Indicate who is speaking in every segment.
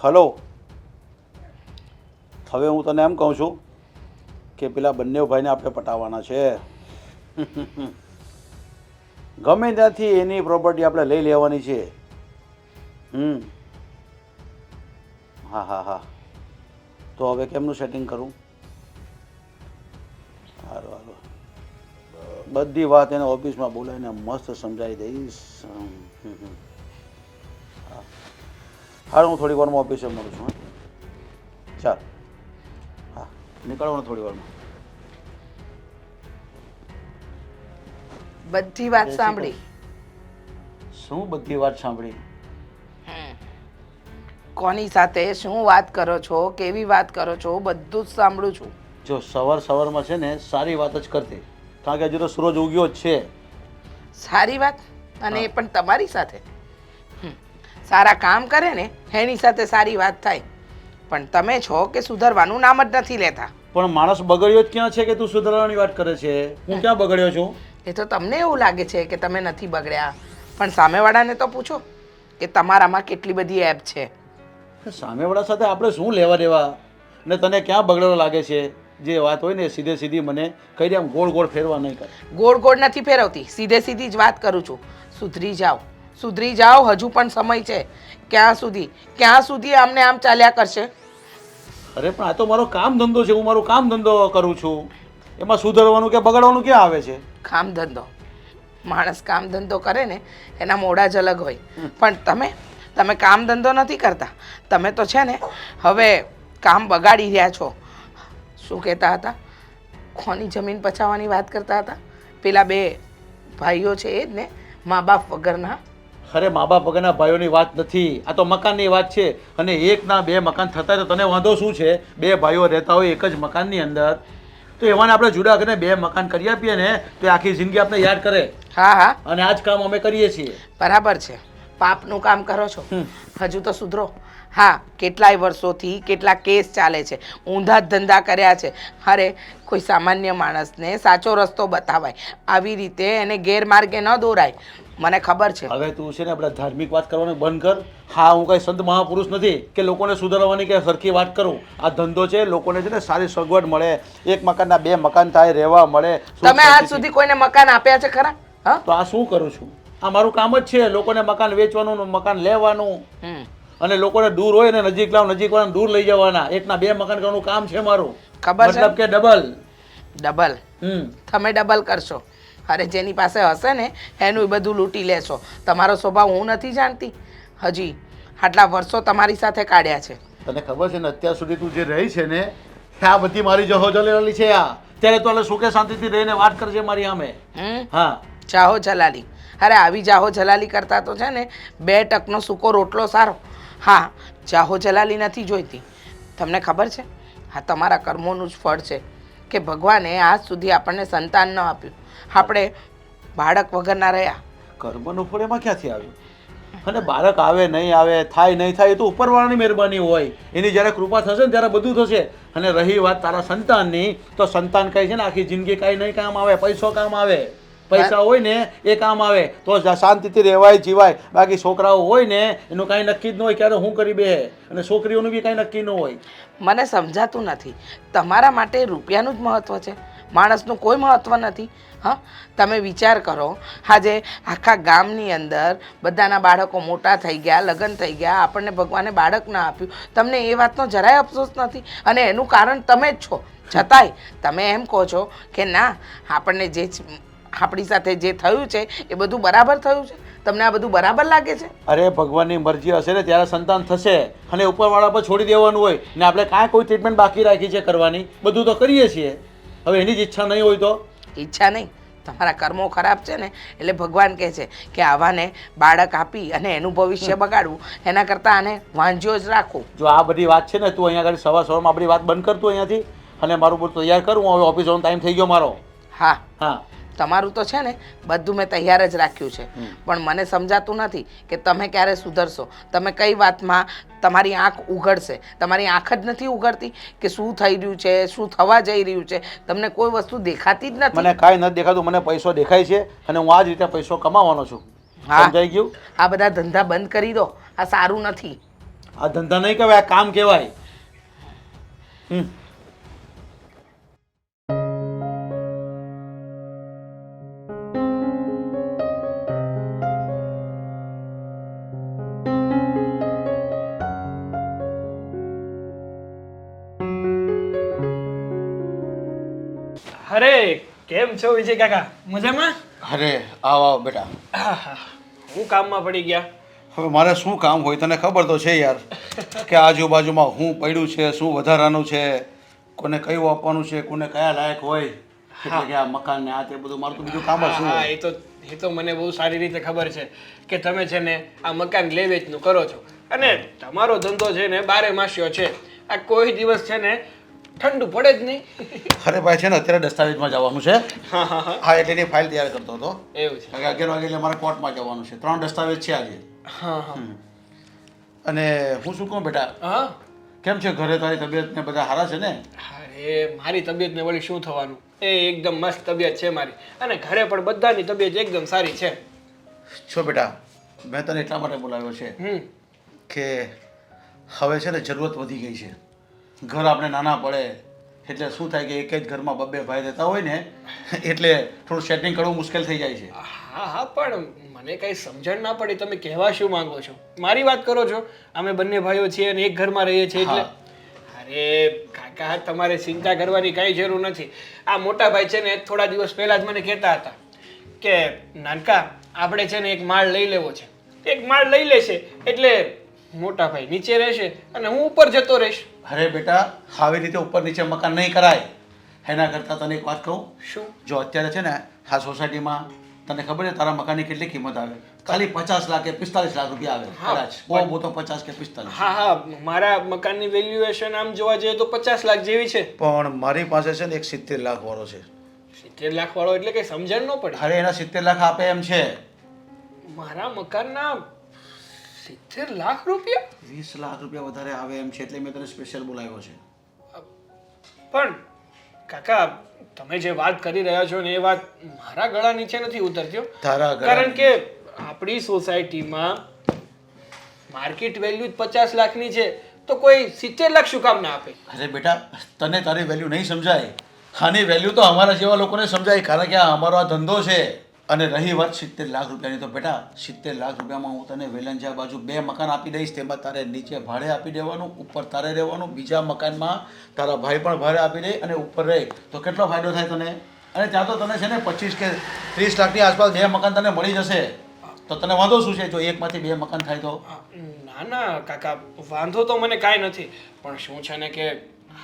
Speaker 1: Hello. હવે હું તને એમ કહું છું કે પેલા બંને ભાઈને આપણે પટાવવાના છે. ગમે ત્યાંથી એની પ્રોપર્ટી આપણે લઈ લેવાની છે. હા હા હા. તો હવે કેમનું સેટિંગ કરું? સારું સારું, બધી વાત એને ઓફિસમાં બોલાવીને મસ્ત સમજાવી દઈશ. હારું, હું થોડી વારમાં ઓફિસે મળું છું. ચાલ, હા, નીકળવાનું થોડી વારમાં.
Speaker 2: બધી વાત
Speaker 1: જય શ્રી
Speaker 2: સાંભળી.
Speaker 1: કૃષ્ણ. શું બધી વાત સાંભળી?
Speaker 2: કોની સાથે શું વાત કરો છો, કેવી વાત કરો છો, બધું જ સાંભળું છું.
Speaker 1: જો સવારમાં છે ને સારી વાત જ કરતી, કારણ કે હજુ તો સૂરજ ઉગ્યો જ છે.
Speaker 2: સારી વાત? અને
Speaker 1: હા.
Speaker 2: એ પણ તમારી સાથે? સારા કામ કરે ને એની સાથે સારી વાત થાય, પણ તમે છો કે સુધરવાનું નામ જ નથી લેતા.
Speaker 1: પણ માણસ બગડ્યો જ ક્યાં છે કે તું સુધારવાની વાત કરે છે? હું ક્યાં બગડ્યો છું?
Speaker 2: એ તો તમને એવું લાગે છે કે તમે નથી બગડ્યા, પણ સામેવાળાને તો પૂછો કે તમારામાં કેટલી બધી એપ છે.
Speaker 1: સામેવાળા સાથે આપણે શું લેવા દેવા? ને તને ક્યાં બગડેલો લાગે છે? જે વાત હોય ને સીધે સીધી મને કહી દે, આમ ગોળ ગોળ ફેરવા નહીં કરે.
Speaker 2: ગોળ ગોળ નથી ફેરવતી, સીધે સીધી જ વાત કરું છું. સુધરી જાઓ, સુધરી જાઓ, હજુ પણ સમય છે. ક્યાં સુધી આમને આમ ચાલ્યા કરશે?
Speaker 1: અરે પણ આ તો મારો કામ ધંધો છે, હું મારું કામ ધંધો કરું છું. એમાં સુધરવાનું કે બગડવાનું ક્યાં આવે છે?
Speaker 2: કામ ધંધો? માણસ કામ ધંધો કરે ને એના મોઢા જ અલગ હોય, પણ તમે કામ ધંધો નથી કરતા. તમે તો છે ને હવે કામ બગાડી રહ્યા છો. શું કહેતા હતા? કોની જમીન પચાવવાની વાત કરતા હતા? પેલા બે ભાઈઓ છે એ જ ને, મા બાપ વગરના?
Speaker 1: અરે મા બાપ વગરના ભાઈઓની વાત નથી, આ તો મકાનની વાત છે. અને એકના બે મકાન થતા તો તને વાંધો શું છે? બે ભાઈઓ રહેતા હોય એક જ મકાનની અંદર, તો એવાને આપણે જુદા કરીને બે મકાન કરી આપીએ ને તો એ આખી જિંદગી આપણે યાદ કરે.
Speaker 2: હા હા,
Speaker 1: અને આ જ કામ અમે કરીએ છીએ.
Speaker 2: બરાબર છે. પાપનું કામ કરો છો, હજુ તો સુધરો. હા, કેટલાય વર્ષોથી કેટલા કેસ ચાલે છે, ઊંધા જ ધંધા કર્યા છે. અરે કોઈ સામાન્ય માણસને સાચો રસ્તો બતાવાય, આવી રીતે એને ગેરમાર્ગે ન દોરાય. મને ખબર છે.
Speaker 1: હવે તું છે ને આપણે ધાર્મિક વાત કરવાનું બંધ કર. હા, હું કઈ સંત મહાપુરુષ નથી કે લોકોને સુધારવાની કે સરખી વાત કરું. આ ધંધો છે, લોકોને છે ને સારી સગવડ મળે, એક મકાનના બે મકાન થાય, રહેવા મળે.
Speaker 2: તમે આજ સુધી કોઈને મકાન આપ્યા છે ખરા? હા,
Speaker 1: તો આ શું કરું છું? આ મારું કામ જ છે, લોકોને મકાન વેચવાનું, મકાન લેવાનું. અને લોકોને દૂર હોય ને નજીક લાવ, નજીક વાળાને દૂર લઈ જવાના. એકના બે મકાન કરવાનું કામ છે મારું.
Speaker 2: ખબર છે?
Speaker 1: મતલબ કે ડબલ.
Speaker 2: ડબલ? તમે ડબલ કરશો. અરે જેની પાસે હશે ને એનું બધું લૂંટી લેશો. તમારો સ્વભાવ હું નથી જાણતી? હજી આટલા વર્ષો તમારી સાથે કાઢ્યા છે.
Speaker 1: તને ખબર છે ને અત્યાર સુધી તું જે રહી છે ને, આ બધી મારી જહો જલેલી છે. આ ત્યારે તો સુખે શાંતિથી રહીને વાત કરજે મારી સામે. હા,
Speaker 2: જાહો જલાલી. અરે આવી જાહો જલાલી કરતા તો છે ને 2 ટકનો સૂકો રોટલો સારો. હા, જાહો જલાલી નથી જોઈતી. તમને ખબર છે આ તમારા કર્મોનું જ ફળ છે કે ભગવાને આજ સુધી આપણને સંતાન ન આપ્યું, આપણે બાળક વગરના રહ્યા.
Speaker 1: કર્મનું ફળ એમાં ક્યાંથી આવ્યું? અને બાળક આવે નહીં આવે, થાય નહીં થાય, એ તો ઉપરવાળાની મહેરબાની હોય. એની જ્યારે કૃપા થશે ને ત્યારે બધું થશે. અને રહી વાત તારા સંતાનની, તો સંતાન કઈ છે ને આખી જિંદગી કઈ નહીં કામ આવે, પૈસો કામ આવે. પૈસા હોય ને એ કામ આવે તો શાંતિથી રહેવાય, જીવાય. બાકી છોકરાઓ હોય ને એનું કાંઈ નક્કી જ ન હોય, ક્યારે હું કરી બે. અને છોકરીઓનું બી કાંઈ નક્કી ન હોય.
Speaker 2: મને સમજાતું નથી, તમારા માટે રૂપિયાનું જ મહત્ત્વ છે, માણસનું કોઈ મહત્ત્વ નથી. હા, તમે વિચાર કરો, આજે આખા ગામની અંદર બધાના બાળકો મોટા થઈ ગયા, લગ્ન થઈ ગયા, આપણને ભગવાને બાળક ના આપ્યું. તમને એ વાતનો જરાય અફસોસ નથી? અને એનું કારણ તમે જ છો. છતાંય તમે એમ કહો છો કે ના, આપણને આપણી સાથે જે થયું છે એ બધું બરાબર થયું છે. તમને આ બધું બરાબર લાગે છે?
Speaker 1: અરે ભગવાનની મરજી હશે ને ત્યારે સંતાન થશે, અને ઉપરવાળા પર છોડી દેવાનું હોય. ને આપણે કાંઈ કોઈ ટ્રીટમેન્ટ બાકી રાખી છે કરવાની? બધું તો કરીએ છીએ. હવે એની જ ઈચ્છા નહીં હોય તો?
Speaker 2: ઈચ્છા નહીં, તમારા કર્મો ખરાબ છે ને એટલે ભગવાન કહે છે કે આવાને બાળક આપી અને એનું ભવિષ્ય બગાડવું એના કરતાં આને વાંજ્યો જ રાખવું.
Speaker 1: જો આ બધી વાત છે ને, તું અહીંયા આગળ સવારમાં આપણી વાત બંધ કરતું અહીંયાથી, અને મારું બધું તૈયાર કરું. હવે ઓફિસ જવાનો ટાઈમ થઈ ગયો મારો.
Speaker 2: હા
Speaker 1: હા,
Speaker 2: તમારું તો છે ને બધું મેં તૈયાર જ રાખ્યું છે, પણ મને સમજાતું નથી કે તમે ક્યારે સુધરશો. તમે કઈ વાતમાં તમારી આંખ ઉઘડશે? તમારી આંખ જ નથી ઉઘડતી કે શું થઈ રહ્યું છે, શું થવા જઈ રહ્યું છે. તમને કોઈ વસ્તુ દેખાતી જ નથી.
Speaker 1: મને કાંઈ નથી દેખાતું, મને પૈસો દેખાય છે અને હું આ જ રીતે પૈસો કમાવાનો છું.
Speaker 2: હા,
Speaker 1: સમજાઈ ગયું?
Speaker 2: આ બધા ધંધા બંધ કરી દો, આ સારું નથી.
Speaker 1: આ ધંધા નહીં કહેવાય, આ કામ કહેવાય. હમ.
Speaker 3: અરે કેમ છો વિજય કાકા? મજામાં?
Speaker 1: અરે આવ આવ બેટા.
Speaker 3: આહા, હું કામમાં પડી ગયા.
Speaker 1: હવે મારે શું કામ હોય તને ખબર તો છે યાર કે આજુબાજુમાં શું પડ્યું છે, શું વધારાનું છે, કોને કયું આપવાનું છે, કોને કયા લાયક હોય, એટલે કે આ મકાન ને આ તે બધું મારું તો બીજું કામ જ શું
Speaker 3: હા,
Speaker 1: હોય.
Speaker 3: એ તો મને બહુ સારી રીતે ખબર છે કે તમે છે ને આ મકાન લે વેચનું કરો છો અને તમારો ધંધો છે ને બારે માસ્યો છે. આ કોઈ દિવસ છે ને ઠંડુ પડે જ નહીં.
Speaker 1: અરે ભાઈ છે ને અત્યારે દસ્તાવેજમાં જવાનું છે.
Speaker 3: હા હા હા,
Speaker 1: હા એટલે એની ફાઇલ તૈયાર કરતો હતો.
Speaker 3: એવું છે.
Speaker 1: કારણ કે 11 વાગે એટલે મારે કોર્ટમાં જવાનું છે. 3 દસ્તાવેજ છે આજે.
Speaker 3: હા હા
Speaker 1: અને હું શું કહું બેટા,
Speaker 3: હા.
Speaker 1: કેમ છે ઘરે તારી તબિયત ને બધા સારા છે ને?
Speaker 3: અરે મારી તબિયતને વળી શું થવાનું, એ એકદમ મસ્ત તબિયત છે મારી અને ઘરે પણ બધાની તબિયત એકદમ સારી છે.
Speaker 1: છો બેટા, મેં તને એટલા માટે બોલાવ્યો છે
Speaker 3: હમ.
Speaker 1: કે હવે છે ને જરૂરત વધી ગઈ છે. ઘર આપણે નાના પડે એટલે શું થાય કે એક જ ઘરમાં બબ્બે ભાઈ રહેતા હોય ને એટલે થોડું સેટિંગ કરવું મુશ્કેલ થઈ જાય છે.
Speaker 3: હા હા, પણ મને કઈ સમજણ ના પડી તમે કહેવા શું માંગો છો. મારી વાત કરો છો, અમે બંને ભાઈઓ છીએ અને એક ઘરમાં રહીએ છીએ એટલે. અરે કાકા, તમારે ચિંતા કરવાની કાંઈ જરૂર નથી. આ મોટા ભાઈ છે ને થોડા દિવસ પહેલા જ મને કહેતા હતા કે નાનકા આપણે છે ને એક માળ લઈ લેવો છે. એક માળ લઈ લેશે એટલે મોટા ભાઈ નીચે રહેશે અને હું ઉપર જતો રહીશ.
Speaker 1: અરે બેટા, આવી રીતે ઉપર નીચે મકાન નહીં કરાય. એના કરતાં તને એક વાત કહું,
Speaker 3: શું?
Speaker 1: જો અત્યારે છે ને આ સોસાયટીમાં તને ખબર છે તારા મકાનની કેટલી કિંમત આવે? ખાલી 50 લાખ કે 45 લાખ રૂપિયા આવે કદાચ. બહુ તો 50 કે 45.
Speaker 3: હા હા, મારા મકાનની વેલ્યુએશન આમ જોવા જઈએ તો 50 લાખ જેવી છે.
Speaker 1: પણ મારી પાસે છે ને એક 70 લાખ વાળો છે.
Speaker 3: 70 લાખ વાળો એટલે કઈ સમજણ ન પડી.
Speaker 1: અરે એના 70 લાખ આપે એમ છે.
Speaker 3: મારા મકાનના 70 લાખ રૂપિયા?
Speaker 1: 20 લાખ રૂપિયા વધારે આવે એમ છે એટલે મેં તને સ્પેશિયલ બોલાવ્યો છે.
Speaker 3: પણ કાકા, તમે જે વાત કરી રહ્યા છો ને એ વાત મારા ગળા નીચે નથી ઉતરતી હો.
Speaker 1: તારા
Speaker 3: કારણ કે આપણી સોસાયટીમાં માર્કેટ વેલ્યુ જ 50 લાખની છે તો કોઈ 70 લાખ શું કામ ના આપે?
Speaker 1: અરે બેટા, તને તારી વેલ્યુ નહીં સમજાય. આની વેલ્યુ તો અમારા જેવા લોકોને સમજાય, કારણ કે આ અમારો આ ધંધો છે. અને રહી વાત 70 લાખ રૂપિયાની, તો બેટા 70 લાખ રૂપિયામાં હું તને વેલંજા બાજુ 2 મકાન આપી દઈશ. તેમાં તારે નીચે ભાડે આપી દેવાનું, ઉપર તારે રહેવાનું. બીજા મકાનમાં તારા ભાઈ પણ ભાડે આપી દે અને ઉપર રહે તો કેટલો ફાયદો થાય તને? અને ત્યાં તો તને છે ને 25 કે 30 લાખની આસપાસ 2 મકાન તને મળી જશે. તો તને વાંધો શું છે જો એકમાંથી 2 મકાન થાય તો?
Speaker 3: ના ના કાકા, વાંધો તો મને કાંઈ નથી, પણ શું છે ને કે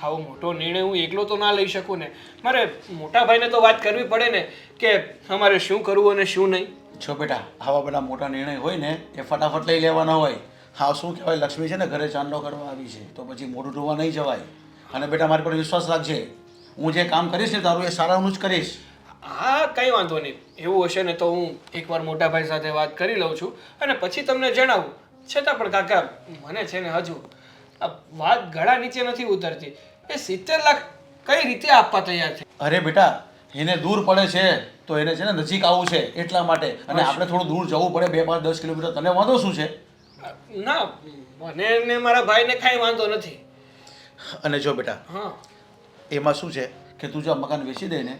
Speaker 3: આવો મોટો નિર્ણય હું એકલો તો ના લઈ શકું ને. મારે મોટા ભાઈને તો વાત કરવી પડે ને કે અમારે શું કરવું અને શું નહીં.
Speaker 1: જો બેટા, આવા બધા મોટા નિર્ણય હોય ને એ ફટાફટ લઈ લેવાના હોય. હા, શું કહેવાય, લક્ષ્મી છે ને ઘરે ચાંદલો કરવા આવી છે તો પછી મોઢું ધોવા નહીં જવાય. અને બેટા મારી પર વિશ્વાસ રાખજે, હું જે કામ કરીશ ને તારું એ સારાનું જ કરીશ.
Speaker 3: હા, કંઈ વાંધો નહીં. એવું હશે ને તો હું એકવાર મોટા ભાઈ સાથે વાત કરી લઉં છું અને પછી તમને જણાવું. છતાં પણ કાકા, મને છે ને હજુ આ વાત ગળા નીચે નથી ઉતરતી. એ 70 લાખ કઈ રીતે આપવા તૈયાર છે?
Speaker 1: અરે બેટા, એને દૂર પડે છે તો એને છે ને નજીક આવવું છે એટલા માટે. અને આપણે થોડું દૂર જવું પડે, 2, 5, 10 કિલોમીટર. તને વાંધો શું છે?
Speaker 3: ના, મને ને મારા ભાઈને કાંઈ વાંધો નથી.
Speaker 1: અને જો બેટા,
Speaker 3: હા
Speaker 1: એમાં શું છે કે તું જો આ મકાન વેચી દે ને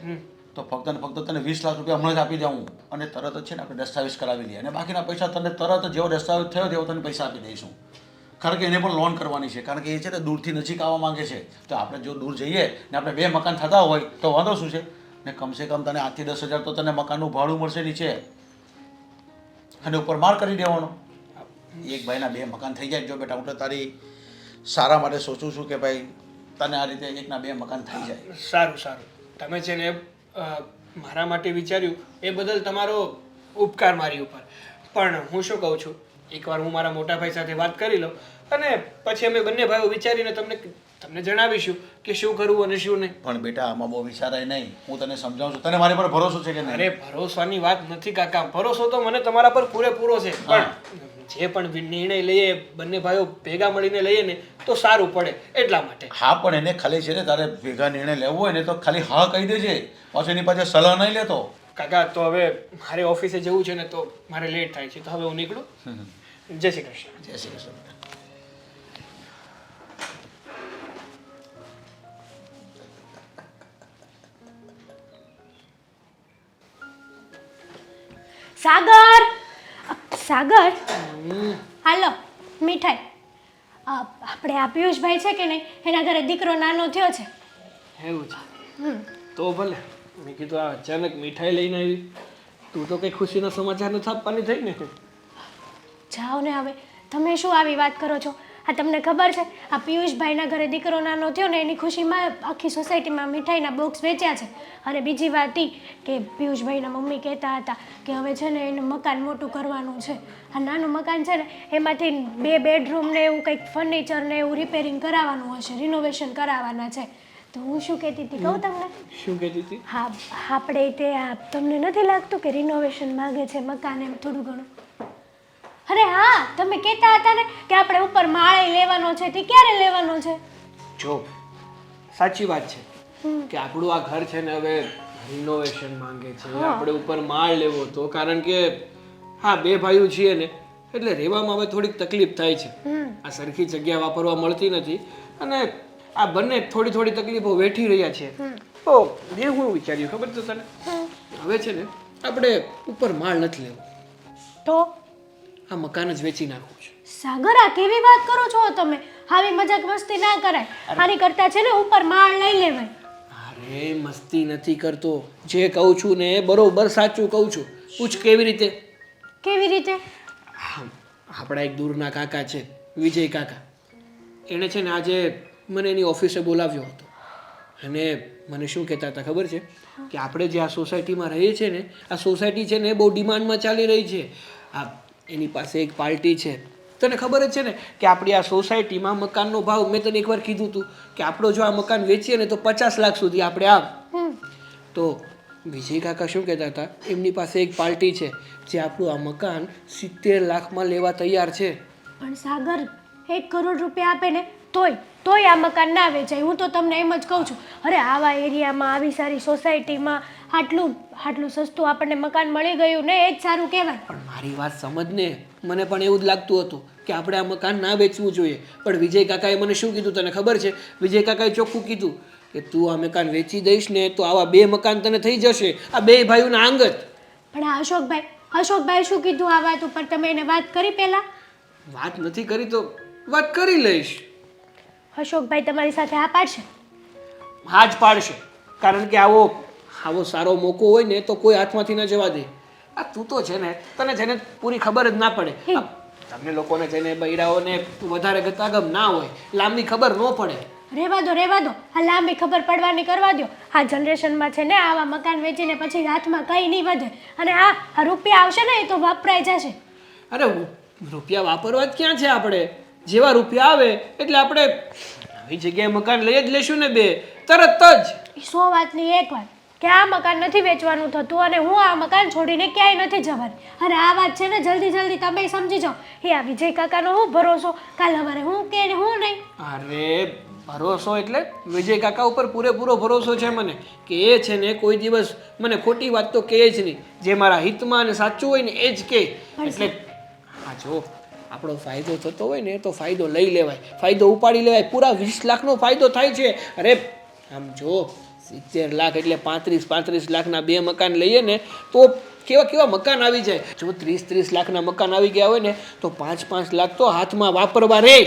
Speaker 1: તો ફક્ત ને ફક્ત તને 20 લાખ રૂપિયા હમણાં જ આપી દઉં અને તરત જ છે ને આપણે દસ્તાવેજ કરાવી લઈએ અને બાકીના પૈસા તને તરત જ જેવો દસ્તાવેજ થયો તેવો તને પૈસા આપી દઈશું. કારણ કે એને પણ લોન કરવાની છે, કારણ કે એ છે ને દૂરથી નજીક આવવા માંગે છે. તો આપણે જો દૂર જઈએ ને આપણે 2 મકાન થતા હોય તો વાંધો શું છે? ને કમસે કમ તને 8 થી 10 હજાર તો તને મકાનનું ભાડું મળશે નીચે અને ઉપર માર કરી દેવાનો. એક ભાઈના 2 મકાન થઈ જાય. જો બેટા, હું તો તારી સારા માટે સોચું છું કે ભાઈ તને આ રીતે એકના 2 મકાન થઈ જાય.
Speaker 3: સારું સારું, તમે છે ને મારા માટે વિચાર્યું એ બદલ તમારો ઉપકાર મારી ઉપર. પણ હું શું કહું છું, એકવાર હું મારા મોટા ભાઈ સાથે વાત કરી લઉં અને પછી અમે બંને ભાઈઓ વિચારીને તમને જણાવીશું કે શું કરવું અને શું નહીં.
Speaker 1: પણ બેટા, આમાં બહુ વિચારાય નહીં. હું તને સમજાવું છું. તને મારી પર ભરોસો છે કે નહીં?
Speaker 3: અરે ભરોસાની વાત નથી કાકા, ભરોસો તો મને તમારા પર પૂરેપૂરો છે. પણ જે પણ નિર્ણય લઈએ બંને ભાઈઓ ભેગા મળીને લઈએ ને તો સારું પડે એટલા માટે.
Speaker 1: હા, પણ એને ખાલી છે ને તારે ભેગા નિર્ણય લેવો હોય ને તો ખાલી હા કહી દેજે, પાછું એની પાસે સલાહ નહીં લેતો.
Speaker 3: કાકા, તો હવે મારે ઓફિસે જવું છે ને તો મારે લેટ થાય છે, તો હવે હું નીકળું. જય શ્રી કૃષ્ણ.
Speaker 1: જય શ્રી કૃષ્ણ.
Speaker 4: સાગર સાગર હાલો મીઠાઈ આપણે આ પિયુષભાઈ છે કે નહીં એના ઘરે દીકરો નાનો થયો છે.
Speaker 3: એવું છે તો ભલે. મેં કીધું આ અચાનક મીઠાઈ લઈને આવી, તું તો કઈ ખુશીના સમાચાર નથી આપવાની થઈ ને.
Speaker 4: જાઓ ને હવે તમે શું આવી વાત કરો છો? આ તમને ખબર છે આ પિયુષભાઈના ઘરે દીકરો નાનો થયો ને એની ખુશીમાં આખી સોસાયટીમાં મીઠાઈના બોક્સ વેચ્યા છે. અને બીજી વાત એ કે પિયુષભાઈના મમ્મી કહેતા હતા કે હવે છે ને એનું મકાન મોટું કરવાનું છે. આ નાનું મકાન છે ને એમાંથી 2 બેડરૂમ ને એવું કંઈક ફર્નિચર ને એવું રિપેરિંગ કરાવવાનું હશે, રિનોવેશન કરાવવાના છે. તો હું શું કહેતી હતી કહું તમને?
Speaker 3: શું કહેતી હતી?
Speaker 4: હા આપણે તે તમને નથી લાગતું કે રિનોવેશન માંગે છે મકાન એમ થોડું ઘણું? અરે હા તમે કહેતા હતા ને કે આપણે ઉપર માળે લેવાનો છે, તે ક્યારે લેવાનો છે?
Speaker 3: જો સાચી વાત છે કે આપણું આ ઘર છે ને હવે રિનોવેશન માંગે છે. આપણે ઉપર માળ લેવો હતો કારણ કે હા 2 ભાઈઓ છીએ ને એટલે રહેવામાં હવે થોડીક તકલીફ થાય છે. આ સરખી જગ્યા વાપરવા મળતી નથી અને આ બંને થોડી થોડી તકલીફો વેઠી રહ્યા છે. તો મેં હું વિચાર્યું ખબર છે તને, હવે છે ને આપણે ઉપર માળ નથી લેવો,
Speaker 4: તો
Speaker 3: આ મકાન જ વેચી નાખવું છે.
Speaker 4: સાગર આ કેવી વાત કરો છો તમે? આવી મજાક મસ્તી ના કરાય. આની કરતા છે ને ઉપર માળ લઈ લેવાય.
Speaker 3: અરે મસ્તી નથી કરતો, જે કહું છું ને બરોબર સાચું કહું છું. પૂછ કેવી રીતે?
Speaker 4: કેવી રીતે?
Speaker 3: આપણા એક દૂરના કાકા છે વિજય કાકા, એણે છે ને આજે મને એની ઓફિસે બોલાવ્યો હતો અને મને શું કહેતા હતા ખબર છે કે આપણે જે આ સોસાયટીમાં રહીએ છીએ ને આ સોસાયટી છે ને બહુ ડિમાન્ડમાં ચાલી રહી છે. આ એની પાસે એક પાર્ટી છે. તને ખબર જ છે ને કે આપણી આ સોસાયટીમાં મકાનનો ભાવ મેં તને એકવાર કીધું હતું કે આપણો જો આ મકાન વેચીએ ને તો 50 લાખ સુધી આપણે આવ. તો વિજય કાકા શું કહેતા હતા, એમની પાસે એક પાર્ટી છે જે આપણું આ મકાન 70 લાખમાં લેવા તૈયાર છે.
Speaker 4: પણ સાગર 1 કરોડ રૂપિયા આપે ને તોય આ મકાન ના વેચાય. હું તો તમને એમ જ કહું છું. અરે આવા એરિયામાં આવી સારી સોસાયટીમાં આટલું સસ્તું આપણને મકાન મળી ગયું ને એ જ સારું કહેવાય.
Speaker 3: પણ મારી વાત સમજ ને, મને પણ એવું જ લાગતું હતું કે આપણે આ મકાન ના વેચવું જોઈએ. પણ વિજય કાકાએ મને શું કીધું તને ખબર છે? વિજય કાકાએ ચોખ્ખું કીધું કે તું આ મકાન વેચી દઈશ ને તો આવા 2 મકાન તને થઈ જશે, આ 2 ભાઈઓના આંગત.
Speaker 4: પણ આ અશોકભાઈ શું કીધું આ વાત ઉપર? તમે એને વાત કરી પહેલા?
Speaker 3: વાત નથી કરી તો વાત કરી લઈશ.
Speaker 4: અશોકભાઈ તમારી સાથે આ પાડશે?
Speaker 3: હા જ પાડશે, કારણ કે આવો સારો મોકો હોય ને તો કોઈ હાથમાંથી ન જવા દે. આ તું તો છે ને તને છે ને પૂરી ખબર જ ના પડે. તમને લોકોને છે ને બૈરાઓને વધારે ગતાગમ ના હોય, લાંબી ખબર ન પડે.
Speaker 4: રહેવા દો આ લાંબી ખબર પડવાની કરવા દો. આ જનરેશનમાં છે ને આવા મકાન વેચીને પછી હાથમાં કંઈ નહીં વધે અને આ રૂપિયા આવશે ને એ તો વપરાઈ જશે.
Speaker 3: અરે રૂપિયા વાપરવા જ ક્યાં છે આપણે? જેવા રૂપિયા આવે એટલે આપણે આવી જગ્યાએ મકાન લઈ જ લેશું ને 2 તરત જ.
Speaker 4: 100 વાતની એક વાત કે આ મકાન નથી વેચવાનું થતું અને હું આ મકાન છોડીને ક્યાંય નથી જવાની. અને આ વાત છે ને જલ્દી તમે સમજી જાઓ. એ આ વિજય કાકાનો હું ભરોસો, કાલ સવારે હું કે હું નહીં.
Speaker 3: અરે ભરોસો એટલે વિજય કાકા ઉપર પૂરેપૂરો ભરોસો છે મને કે એ છે ને કોઈ દિવસ મને ખોટી વાત તો કહે જ નહીં. જે મારા હિતમાં અને સાચું હોય ને એ જ કહે. એટલે હા જો આપણો ફાયદો થતો હોય ને તો ફાયદો લઈ લેવાય, ફાયદો ઉપાડી લેવાય. પૂરા 20 લાખનો ફાયદો થાય છે. અરે આમ જો 70 લાખ એટલે 35 લાખના 2 મકાન લઈએ ને તો કેવા મકાન આવી જાય. જો 30 લાખના મકાન આવી ગયા હોય ને તો 5 લાખ તો હાથમાં વાપરવા રહે.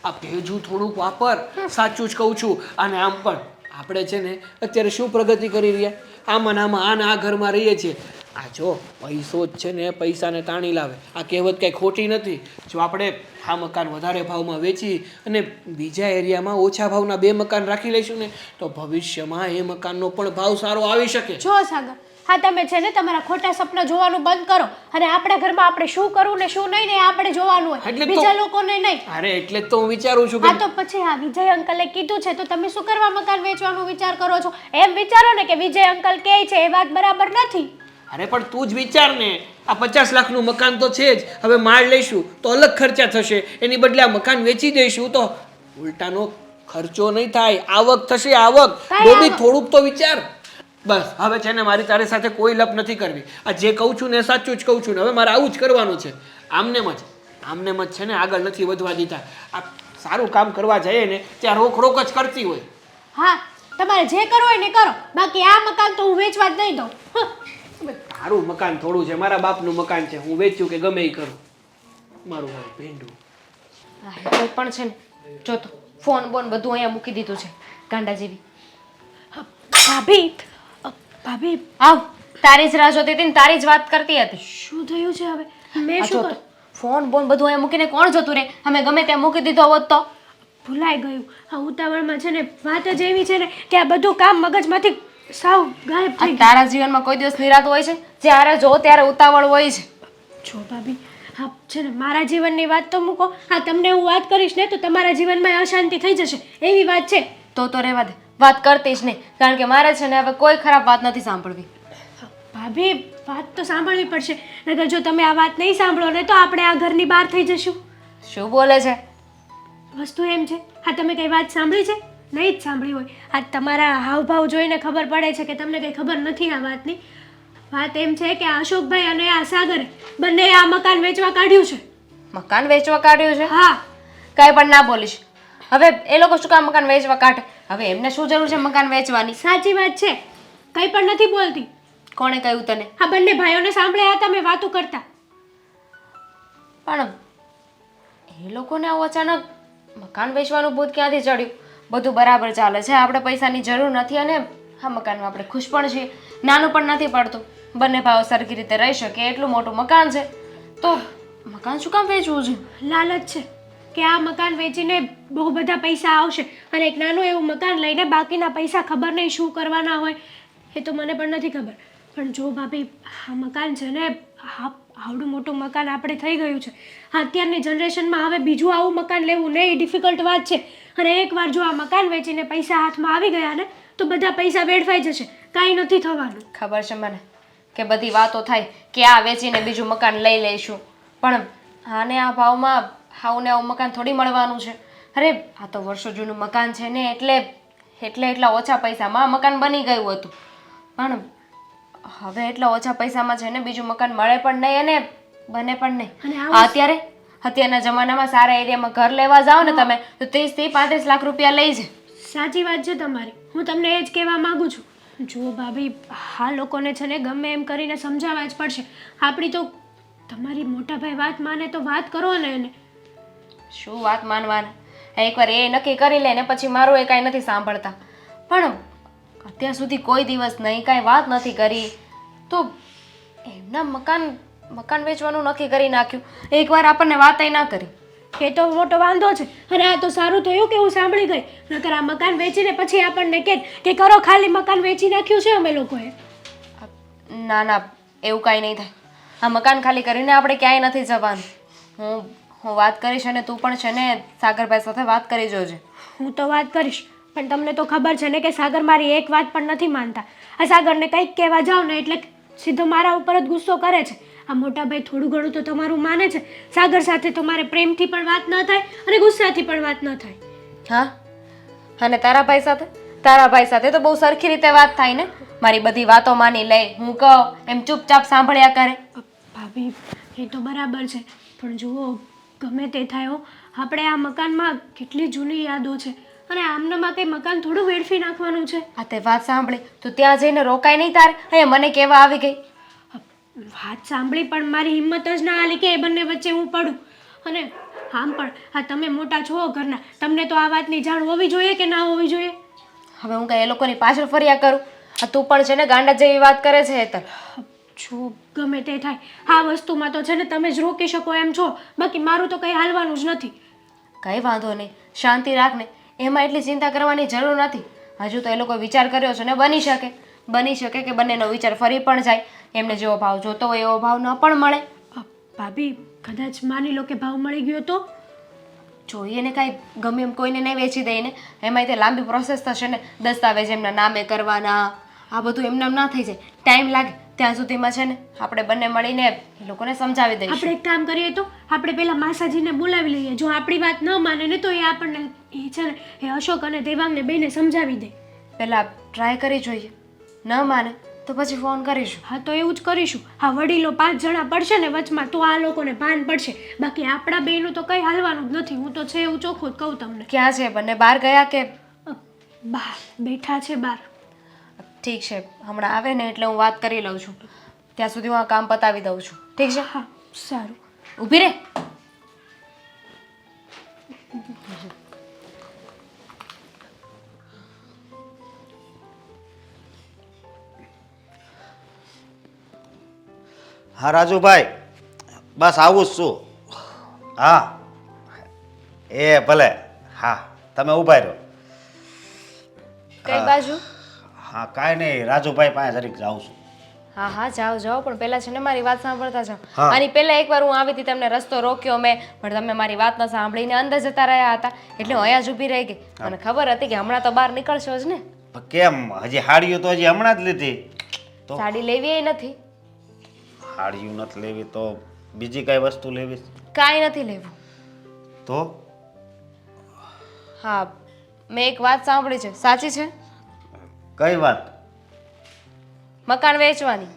Speaker 3: આ ભેજું થોડુંક વાપર, સાચું જ કહું છું. અને આમ પણ આપણે છે ને અત્યારે શું પ્રગતિ કરી રહ્યા, આમાં આ ઘરમાં રહીએ છીએ. આ જો પૈસો જ છે ને પૈસાને તાણી લાવે. આ કહેવત કંઈ ખોટી નથી. જો આપણે આ મકાન વધારે ભાવમાં વેચી અને બીજા એરિયામાં ઓછા ભાવના 2 મકાન રાખી લઈશું ને તો ભવિષ્યમાં એ મકાનનો પણ ભાવ સારો આવી શકે.
Speaker 4: જો સાગર હા તમે છે ને તમારા ખોટા સપના જોવાનું બંધ કરો અને આપણા ઘરમાં આપણે શું કરવું ને શું નહીં ને આપણે જોવાનું હોય, બીજા લોકોને નહીં.
Speaker 3: અરે એટલે જ તો હું વિચારું છું
Speaker 4: કે હા તો પછી આ વિજય અંકલે કીધું છે તો તમે શું કરવા મકાન વેચવાનો વિચાર કરો છો? એમ વિચારો ને કે વિજય અંકલ કહે છે એ વાત બરાબર નથી.
Speaker 3: અરે પણ તું જ વિચાર ને, આ 50 લાખનું મકાન તો છે જ. હવે માળ લઈશું તો અલગ ખર્ચા થશે, એની બદલે આ મકાન વેચી દઈશું તો ઉલટાનો ખર્ચો નહીં થાય, આવક થશે. આવક ડોબી થોડુંક તો વિચાર. બસ હવે છે ને મારી તારી સાથે કોઈ લપ નથી કરવી. આ જે કહું છું ને સાચું જ કહું છું ને હવે મારે આવું જ કરવાનું છે. આમનેમ જ છે ને આગળ નથી વધવા દીધા. આ સારું કામ કરવા જઈએ ને ત્યાં રોક જ કરતી હોય.
Speaker 4: હા તમારે જે કરવું હોય ને કરો, બાકી આ મકાન તો હું વેચવા જ નહીં દઉં.
Speaker 3: હવે તારું મકાન થોડું છે, મારા બાપનું મકાન છે, હું વેચ્યું કે ગમે એ કરું, મારું હોય ભેંડું.
Speaker 5: હા કોઈ પણ છે ને જો તો ફોન બોન બધું અહીંયા મૂકી દીધું છે ગાંડા જેવી.
Speaker 4: ભાભી ભાભી
Speaker 5: આવ તારી જ રાહ જોતી હતી ને તારી જ વાત કરતી હતી.
Speaker 4: શું થયું છે હવે? મેં
Speaker 5: આ
Speaker 4: શું
Speaker 5: જો તો ફોન બોન બધું અહીંયા મૂકીને કોણ જતું રે? અમે ગમે ત્યાં મૂકી દીધો હોત તો.
Speaker 4: ભૂલાઈ ગયું. આ ઉતાવળમાં છે ને વાત જ એવી છે ને કે આ બધું કામ મગજમાંથી સાવ ગાયબ
Speaker 5: આ
Speaker 4: થઈ ગયું.
Speaker 5: તારા જીવનમાં કોઈ દિવસ નિરાતું હોય છે? જ્યારે જો ત્યારે ઉતાવળ હોય છે.
Speaker 4: જો ભાભી હા છે ને મારા જીવનની વાત તો મૂકો. હા તમને હું વાત કરીશ ને તો તમારા જીવનમાં અશાંતિ થઈ જશે એવી વાત છે.
Speaker 5: તો રહેવા દે, વાત કરતી જ નહીં, કારણ કે મારે છે ને હવે કોઈ ખરાબ વાત નથી સાંભળવી.
Speaker 4: ભાભી વાત તો સાંભળવી પડશે નકર જો તમે આ વાત નહીં સાંભળો ને તો આપણે આ ઘરની બહાર થઈ જશું.
Speaker 5: શું બોલે છે?
Speaker 4: વસ્તુ એમ છે હા તમે કઈ વાત સાંભળી છે? નહીં જ સાંભળી હોય. આ તમારા હાવભાવ જોઈને ખબર પડે છે કે તમને કંઈ ખબર નથી આ વાતની. વાત એમ છે કે આ અશોકભાઈ અને આ સાગરે બંને આ મકાન વેચવા કાઢ્યું છે.
Speaker 5: મકાન વેચવા કાઢ્યું છે?
Speaker 4: હા
Speaker 5: કાંઈ પણ ના બોલીશ. હવે એ લોકો શું કામ મકાન વેચવા કાઢે? હવે એમને શું જરૂર છે મકાન વેચવાની?
Speaker 4: સાચી વાત છે કંઈ પણ નથી બોલતી.
Speaker 5: કોણે કહ્યું તને?
Speaker 4: આ બંને ભાઈઓને સાંભળ્યા હતા મેં વાતો કરતા.
Speaker 5: પણ એ લોકોને આવું અચાનક મકાન વેચવાનું ભૂત ક્યાંથી ચડ્યું? બધું બરાબર ચાલે છે, આપણે પૈસાની જરૂર નથી અને આ મકાનમાં આપણે ખુશ પણ છીએ, નાનું પણ નથી પડતું, બંને ભાઈઓ સરખી રીતે રહી શકે એટલું મોટું મકાન છે, તો મકાન શું કામ વેચવું છે?
Speaker 4: લાલચ છે કે આ મકાન વેચીને બહુ બધા પૈસા આવશે અને એક નાનું એવું મકાન લઈને બાકીના પૈસા ખબર નહીં શું કરવાના હોય એ તો મને પણ નથી ખબર. પણ જો ભાભી આ મકાન છે ને આવડું મોટું મકાન આપણે થઈ ગયું છે. અત્યારની જનરેશનમાં હવે બીજું આવું મકાન લેવું નહીં એ ડિફિકલ્ટ વાત છે અને એકવાર જો આ મકાન વેચીને પૈસા હાથમાં આવી ગયા ને તો બધા પૈસા વેડફાઈ જશે, કાંઈ નથી થવાનું.
Speaker 5: ખબર છે મને કે બધી વાતો થાય કે આ વેચીને બીજું મકાન લઈ લઈશું, પણ આને આ ભાવમાં આવું ને આવું મકાન થોડી મળવાનું છે. અરે આ તો વર્ષો જૂનું મકાન છે ને એટલા ઓછા પૈસામાં મકાન બની ગયું હતું, પણ હવે એટલા ઓછા પૈસામાં છે ને બીજું મકાન મળે પણ નહીં અને બને પણ નહીં. અત્યારના જમાનામાં સારા એરિયામાં ઘર લેવા જાઓ ને તમે તો 30 થી 35 લાખ રૂપિયા લઈ જાય.
Speaker 4: સાચી વાત છે તમારી. હું તમને એ જ કહેવા માંગુ છું. જો ભાભી આ લોકોને છે ને ગમે એમ કરીને સમજાવવા જ પડશે. આપણી તો તમારી મોટા ભાઈ વાત માને તો વાત કરો ને એને.
Speaker 5: શું વાત માનવાના? એકવાર એ નક્કી કરી લે ને પછી મારું એ કાંઈ નથી સાંભળતા. પણ અત્યાર સુધી કોઈ દિવસ નહીં કાંઈ વાત નથી કરી તો એમના મકાન વેચવાનું નક્કી કરી નાખ્યું. એકવાર આપણને વાતય ના કરી.
Speaker 4: એ તો મોટો વાંધો છે અને આ તો સારું થયું કે હું સાંભળી ગઈ નકર આ મકાન વેચીને પછી આપણને કે કરો ખાલી મકાન વેચી નાખ્યું છે અમે લોકોએ.
Speaker 5: ના ના એવું કાંઈ નહીં થાય. આ મકાન ખાલી કરીને આપણે ક્યાંય નથી જવાનું. હું વાત કરીશ અને તું પણ છે ને સાગરભાઈ સાથે વાત કરી જોજે.
Speaker 4: હું તો વાત કરીશ પણ તમને તો ખબર છે ને કે સાગર મારી એક વાત પણ નથી માનતા. આ સાગરને કંઈક કહેવા જાઓ ને એટલે સીધો મારા ઉપર જ ગુસ્સો કરે છે. આ મોટા ભાઈ થોડું ઘણું તો તમારું માને છે. સાગર સાથે તો મારે પ્રેમથી પણ વાત ન થાય અને ગુસ્સાથી પણ વાત ન થાય.
Speaker 5: હા અને તારા ભાઈ સાથે તો બહુ સરખી રીતે વાત થાય ને. મારી બધી વાતો માની લે, હું કહું એમ ચૂપચાપ સાંભળ્યા કરે.
Speaker 4: ભાભી એ તો બરાબર છે પણ જુઓ ગમે તે થાય હો, આપણે આ મકાનમાં કેટલી જૂની યાદો છે અને આમનામાં કંઈ મકાન થોડું વેડફી નાખવાનું છે.
Speaker 5: આ તે વાત સાંભળી તો ત્યાં જઈને રોકાય નહીં તારે? અહીંયા મને કહેવા આવી ગઈ.
Speaker 4: વાત સાંભળી પણ મારી હિંમત જ ના હાલી કે એ બંને વચ્ચે હું પડું. અને આમ પણ આ તમે મોટા છો ઘરના, તમને તો આ વાતની જાણ હોવી જોઈએ કે ના હોવી જોઈએ?
Speaker 5: હવે હું કઈ એ લોકોની પાછળ ફર્યા કરું? આ તું પણ છે ને ગાંડા જેવી વાત કરે છે હેતર.
Speaker 4: જો ગમે તે થાય આ વસ્તુમાં તો છે ને તમે જ રોકી શકો એમ છો, બાકી મારું તો કંઈ હાલવાનું જ નથી.
Speaker 5: કંઈ વાંધો નહીં, શાંતિ રાખ ને, એમાં એટલી ચિંતા કરવાની જરૂર નથી. હજુ તો એ લોકો વિચાર કર્યો છે ને બની શકે કે બંનેનો વિચાર ફરી પણ જાય. એમને જેવો ભાવ જોતો હોય એવો ભાવ ન પણ મળે.
Speaker 4: ભાભી કદાચ માની લો કે ભાવ મળી ગયો તો
Speaker 5: જોઈએ ને કાંઈ ગમે એમ કોઈને નહીં વેચી દઈને, એમાં તે લાંબી પ્રોસેસ થશે ને, દસ્તાવેજ એમના નામે કરવાના, આ બધું એમને ના થઈ જાય, ટાઈમ લાગે. ત્યાં સુધીમાં છે ને આપણે બંને મળીને એ લોકોને સમજાવી દઈશું.
Speaker 4: આપણે એક કામ કરીએ તો આપણે પેલા માસાજીને બોલાવી લઈએ. જો આપણી વાત ન માને ને તો એ આપણને એ છે ને એ અશોક અને દેવાંગને બેને સમજાવી દે.
Speaker 5: પહેલા ટ્રાય કરી જોઈએ, ન માને તો પછી ફોન કરીશું.
Speaker 4: હા તો એવું જ કરીશું. હા વડીલો 5 જણા પડશે ને વચમાં તો આ લોકોને ભાન પડશે, બાકી આપણા બેનું તો કંઈ હાલવાનું જ નથી. હું તો છે એવું ચોખ્ખું જ કહું તમને.
Speaker 5: ક્યાં છે બંને? બહાર ગયા કે?
Speaker 4: બહાર બેઠા છે બહાર.
Speaker 5: ઠીક છે, હમણાં આવે ને એટલે હું વાત કરી લઉં છું. ત્યાં સુધી હું આ કામ પતાવી દઉં છું. ઠીક છે?
Speaker 4: હા સારું.
Speaker 5: ઊભી રહે.
Speaker 6: હા રાજુભાઈ, બસ આવું જ છું. હા એ ભલે. હા તમે ઊભા રહ્યો.
Speaker 5: કઈ બાજુ?
Speaker 6: હા કાંઈ નહીં, રાજુભાઈ પાસે જરીક જાઉં છું.
Speaker 5: હા હા જાઓ જાઓ, પણ પહેલા છે ને મારી વાત સાંભળતા જાઓ.
Speaker 6: હા.
Speaker 5: આની પહેલા એકવાર હું આવી હતી, તમને રસ્તો રોક્યો મેં, પણ તમે મારી વાત ન સાંભળીને અંદર જતા રહ્યા હતા, એટલે હું અહીંયા જ ઊભી રહી ગઈ. મને ખબર હતી કે હમણાં તો બહાર નીકળશો જ ને.
Speaker 6: પણ કેમ, હજી હાડિયું તો હજી હમણાં જ લીધી. તો
Speaker 5: સાડી લેવી એ નથી.
Speaker 6: હાડિયું નથી લેવી તો બીજી કઈ વસ્તુ લેવી
Speaker 5: કાંઈ નથી લેવું.
Speaker 6: તો?
Speaker 5: હા, મેં એક વાત સાંભળી છે, સાચી છે?
Speaker 6: કઈ વાત?
Speaker 5: મકાન વેચવાની.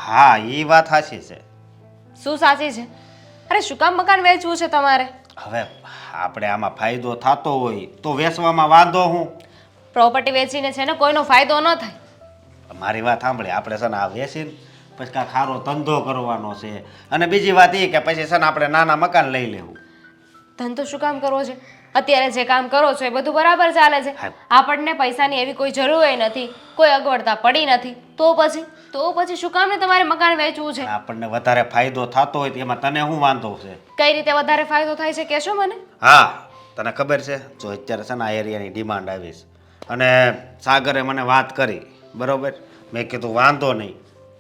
Speaker 6: હા એ વાત સાચી છે.
Speaker 5: શું સાચી છે? અરે શું કામ મકાન વેચવું છે તમારે?
Speaker 6: હવે આપણે આમાં ફાયદો થતો હોય તો વેચવામાં વાંધો હું?
Speaker 5: પ્રોપર્ટી વેચીને છે ને કોઈનો ફાયદો ન થાય.
Speaker 6: મારી વાત સાંભળે, આપણે છે ને આ વેચીને પછી કાંઈ ખારો ધંધો કરવાનો છે, અને બીજી વાત એ કે પછી છે ને આપણે નાના મકાન લઈ લેવું.
Speaker 5: ધંધો શું કામ કરવો છે? અત્યારે જે કામ કરો છો એ બધું બરાબર ચાલે છે.
Speaker 6: હા.
Speaker 5: આપણને પૈસાની એવી કોઈ જરૂર નથી, કોઈ અગવડતા પડી નથી, તો પછી શું કામ ને તમારે મકાન વેચવું છે?
Speaker 6: આપણને વધારે ફાયદો થતો હોય તો એમાં તને શું વાંધો છે?
Speaker 5: કઈ રીતે વધારે ફાયદો થાય છે કહેશો મને?
Speaker 6: હા તને ખબર છે, જો અત્યારે છે ને આ એરિયાની ડિમાન્ડ આવી છે, અને સાગરે મને વાત કરી, બરોબર. મેં કીધું વાંધો નહીં,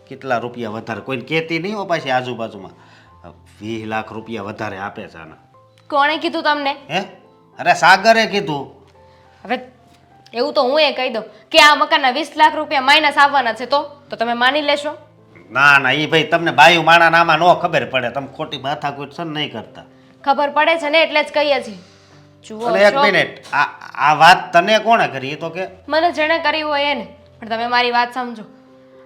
Speaker 6: કેટલા રૂપિયા વધારે, કોઈને કહેતી નહીં હો પાછી આજુબાજુમાં. 20 લાખ રૂપિયા વધારે આપે છે આના.
Speaker 5: કોણે કીધું તમને?
Speaker 6: હે? અરે સાગરે કીધું.
Speaker 5: હવે એવું તો હું એ કહી દઉં કે આ મકાનના 20 લાખ રૂપિયા માઇનસ આવવાના છે, તો તમે માની લેશો?
Speaker 6: ના ના, એ ભાઈ તમને બાયું માણા નામાં ન ખબર પડે, તમે ખોટી માથાકૂટ છે ને નહીં કરતા.
Speaker 5: ખબર પડે છે ને એટલે જ કહીએ છીએ. જુઓ
Speaker 6: અને એક
Speaker 5: છો,
Speaker 6: મિનિટ, આ વાત તને કોણે કરી એ તો કે?
Speaker 5: મને જેણે કરી હોય એને, પણ તમે મારી વાત સમજો.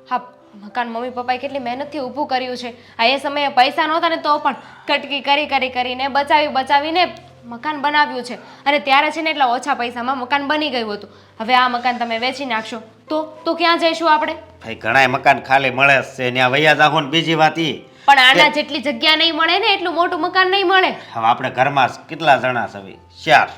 Speaker 5: હા, મકાન મમ્મી પપ્પાએ કેટલી મહેનતથી ઊભું કર્યું છે. આ એ સમયે પૈસા નહોતા ને તો પણ કટકી કરીને બચાવીને મકાન બનાવ્યું છે, અને ત્યારે છે ને એટલા ઓછા પૈસામાં મકાન બની ગયું હતું. હવે આ મકાન તમે વેચી નાખશો તો ક્યાં જઈશું આપણે?
Speaker 6: ભાઈ ઘણાય મકાન ખાલી મળે જ છે, ત્યાં વૈયા જાહો ને. બીજી વાત એ
Speaker 5: પણ આના જેટલી જગ્યા નહીં મળે ને, એટલું મોટું મકાન નહીં મળે.
Speaker 6: હવે આપણે ઘરમાં કેટલા જણા છે? 4,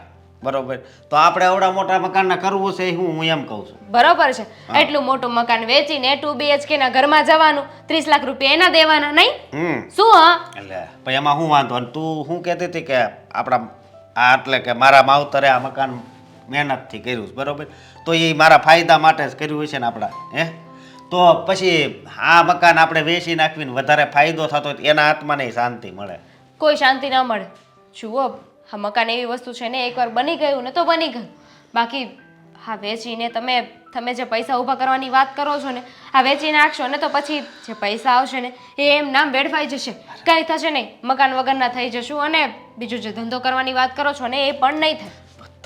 Speaker 6: બરોબર. તો આપણે આવડા મોટા મકાનના કરવું છે હું એમ કહું છું.
Speaker 5: બરોબર છે, એટલું મોટું મકાન વેચીને 2 BHK ના ઘરમાં જવાનું, 30 લાખ રૂપિયા એના દેવાના નહીં? શું? હા,
Speaker 6: એટલે પછી એમાં શું વાંધો? અને તું શું કહેતી હતી કે આપણા આ એટલે કે મારા માવતરે આ મકાન મહેનતથી કર્યું છે, બરોબર. તો એ મારા ફાયદા માટે જ કર્યું છે ને આપણા, હે? તો પછી આ મકાન આપણે વેચી નાખવીને વધારે ફાયદો થતો હોય તો એના આત્માને શાંતિ મળે.
Speaker 5: કોઈ શાંતિ ન મળે. જુઓ, આ મકાન એવી વસ્તુ છે ને, એકવાર બની ગયું ને તો બની ગયું. બાકી હા વેચીને તમે જે પૈસા ઊભા કરવાની વાત કરો છો ને, આ વેચી નાખશો ને તો પછી જે પૈસા આવશે ને એ એમ નામ વેડફાઈ જશે, કાંઈ થશે નહીં, મકાન વગરના થઈ જશું. અને બીજું જે ધંધો કરવાની વાત કરો છો ને એ પણ નહીં થાય.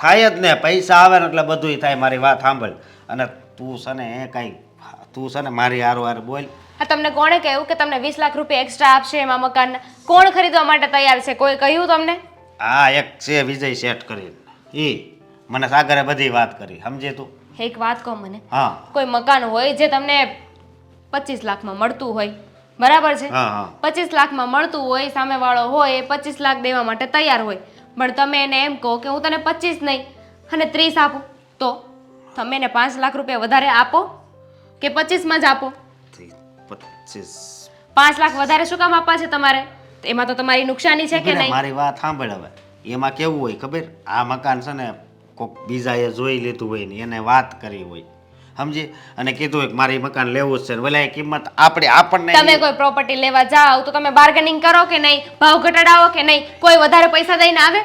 Speaker 6: થાય જ ને, પૈસા આવે ને એટલે બધુંય થાય. મારી વાત સાંભળ. અને તું છે ને એ કાંઈ તું છે ને મારી હારો બોલ.
Speaker 5: આ તમને કોણે કહ્યું કે તમને 20 લાખ રૂપિયા એક્સ્ટ્રા આપશે એમાં મકાનના? કોણ ખરીદવા માટે તૈયાર છે? કોઈ કહ્યું તમને?
Speaker 6: હા એક છે વિજય સેટ કરીને, એ મને સાગરે બધી વાત કરી, સમજે તું?
Speaker 5: એક વાત કહો મને,
Speaker 6: હા
Speaker 5: કોઈ મકાન હોય જે તમને 25 લાખમાં મળતું હોય, બરાબર છે?
Speaker 6: હા હા
Speaker 5: 25 લાખમાં મળતું હોય, સામેવાળો હોય એ 25 લાખ દેવા માટે તૈયાર હોય, પણ તમે એને એમ કહો કે હું તને 25 નહીં અને 30 આપું, તો તમે એને 5 લાખ રૂપિયા વધારે આપો કે 25માં જ આપો?
Speaker 6: 25.
Speaker 5: 5 લાખ વધારે શું કામ આપવા છે તમારે? એમાં તો તમારી નુકસાની છે કે નહીં?
Speaker 6: મારી વાત સાંભળ. હવે એમાં કેવું હોય ખબર? આ મકાન છે ને કોઈક બીજાએ જોઈ લીધું હોય ને એને વાત કરી હોય, સમજી, અને કીધું હોય કે મારે મકાન લેવું જ છે, ભલે કિંમત આપણને
Speaker 5: તમે કોઈ પ્રોપર્ટી લેવા જાઓ તો તમે બાર્ગેનિંગ કરો કે નહીં? ભાવ ઘટાડાવો કે નહીં? કોઈ વધારે પૈસા દઈને આવે?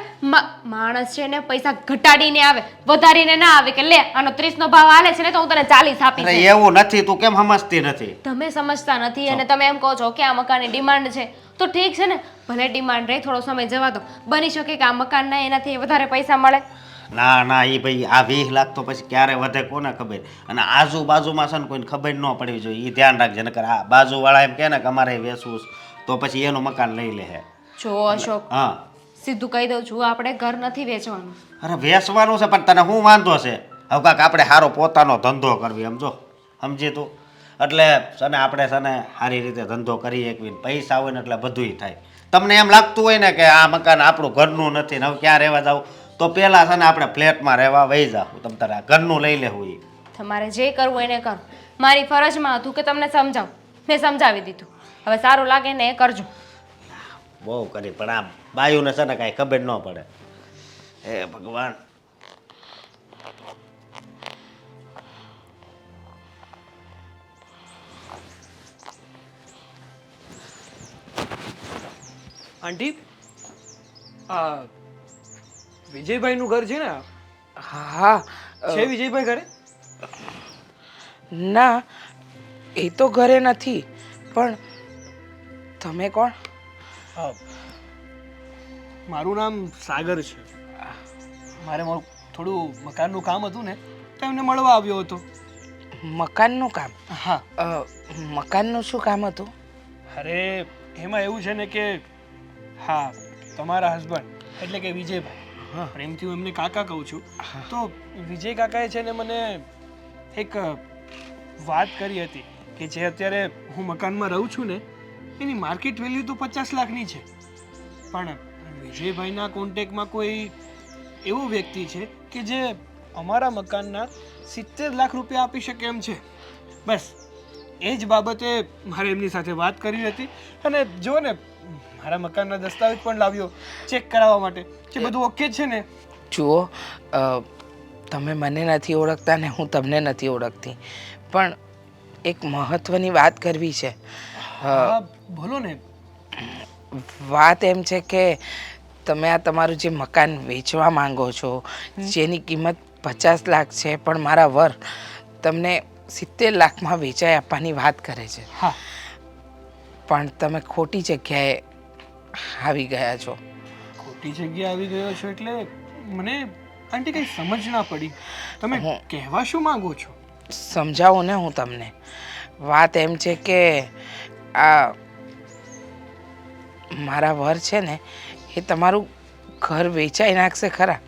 Speaker 5: માણસ છે ને પૈસા ઘટાડીને આવે, વધારીને ના આવે કે લે આનો 30 નો ભાવ આલે છે ને તો હું તને 40 આપીશ.
Speaker 6: અરે એવું નથી, તું કેમ સમજતી નથી?
Speaker 5: તમે સમજતા નથી અને તમે એમ કહો છો કે આ મકાનની ડિમાન્ડ છે, તો ઠીક છે ને, ભલે ડિમાન્ડ રહે, થોડો સમય જવા દો, બની શકે કે આ મકાનના એનાથી વધારે પૈસા મળે.
Speaker 6: ના ના, એ ભાઈ આ 20 લાખ તો પછી ક્યારે વધે કોને ખબર? અને આજુબાજુમાં છે ને કોઈને ખબર ન પડવી જોઈએ, એ ધ્યાન રાખજે. નકર આ બાજુવાળા એમ કહે ને કે અમારે વેચવું તો પછી એનું મકાન લઈ લે.
Speaker 5: જો અશોક,
Speaker 6: હા
Speaker 5: સીધું કહી દઉં છું, આપણે ઘર નથી વેચવાનું.
Speaker 6: અરે વેચવાનું છે, પણ તને શું વાંધો છે? હવે કાંક આપણે સારો પોતાનો ધંધો કરવી, સમજો, સમજી તું? એટલે છે ને આપણે છે ને સારી રીતે ધંધો કરી એકવીને પૈસા હોય ને એટલે બધુંય થાય. તમને એમ લાગતું હોય ને કે આ મકાન આપણું ઘરનું નથી ને હવે ક્યાં રહેવા જાવ, તો પહેલાં છે ને આપણે ફ્લેટમાં રહેવા વહી જાવ. તમે તારે આ ઘરનું લઈ લેવું એ.
Speaker 5: તમારે જે કરવું હોય એને કરો. મારી ફરજમાં હતું કે તમને સમજાવું, મેં સમજાવી દીધું. હવે સારું લાગે ને એ કરજો.
Speaker 6: બહુ કરી પણ આ બાયુને છે ને કાંઈ ખબર ન પડે. હે ભગવાન.
Speaker 3: આંટી આ વિજયભાઈનું ઘર છે ને આ?
Speaker 2: હા
Speaker 3: છે વિજયભાઈ ઘરે?
Speaker 2: ના, એ તો ઘરે નથી. પણ તમે કોણ?
Speaker 3: હા, મારું નામ સાગર છે. મારે મારું થોડું મકાનનું કામ હતું ને તો એમને મળવા આવ્યો હતો.
Speaker 2: મકાનનું કામ?
Speaker 3: હા.
Speaker 2: મકાનનું શું કામ હતું?
Speaker 3: અરે એમાં એવું છે ને કે હા, તમારા હસબન્ડ એટલે કે વિજયભાઈ, પ્રેમથી હું એમને કાકા કહું છું, તો વિજય કાકાએ છે ને મને એક વાત કરી હતી કે જે અત્યારે હું મકાનમાં રહું છું ને એની માર્કેટ વેલ્યુ તો 50 લાખની છે, પણ વિજયભાઈના કોન્ટેક્ટમાં કોઈ એવો વ્યક્તિ છે કે જે અમારા મકાનના 70 લાખ રૂપિયા આપી શકે એમ છે. બસ એ જ બાબતે મારે એમની સાથે વાત કરી હતી અને જો ને મારા મકાનના દસ્તાવેજ પણ લાવ્યો ચેક કરાવવા માટે કે બધું ઓકે છે ને.
Speaker 2: જુઓ, તમે મને નથી ઓળખતા ને હું તમને નથી ઓળખતી, પણ એક મહત્વની વાત કરવી છે.
Speaker 3: હા બોલો ને.
Speaker 2: વાત એમ છે કે તમે આ તમારું જે મકાન વેચવા માંગો છો જેની કિંમત 50 લાખ છે, પણ મારા વર તમને 70 લાખમાં વેચાઈ આપવાની વાત કરે છે.
Speaker 3: હા,
Speaker 2: પણ તમે ખોટી જગ્યાએ આવી ગયા છો.
Speaker 3: ખોટી જગ્યાએ આવી ગયો છો એટલે મને આંટી કંઈ સમજ ના પડી. તમે કહેવા શું માંગો છો?
Speaker 2: સમજાવું ને હું તમને. વાત એમ છે કે આ મારા વર છે ને એ તમારું ઘર વેચાઈ નાખશે ખરા,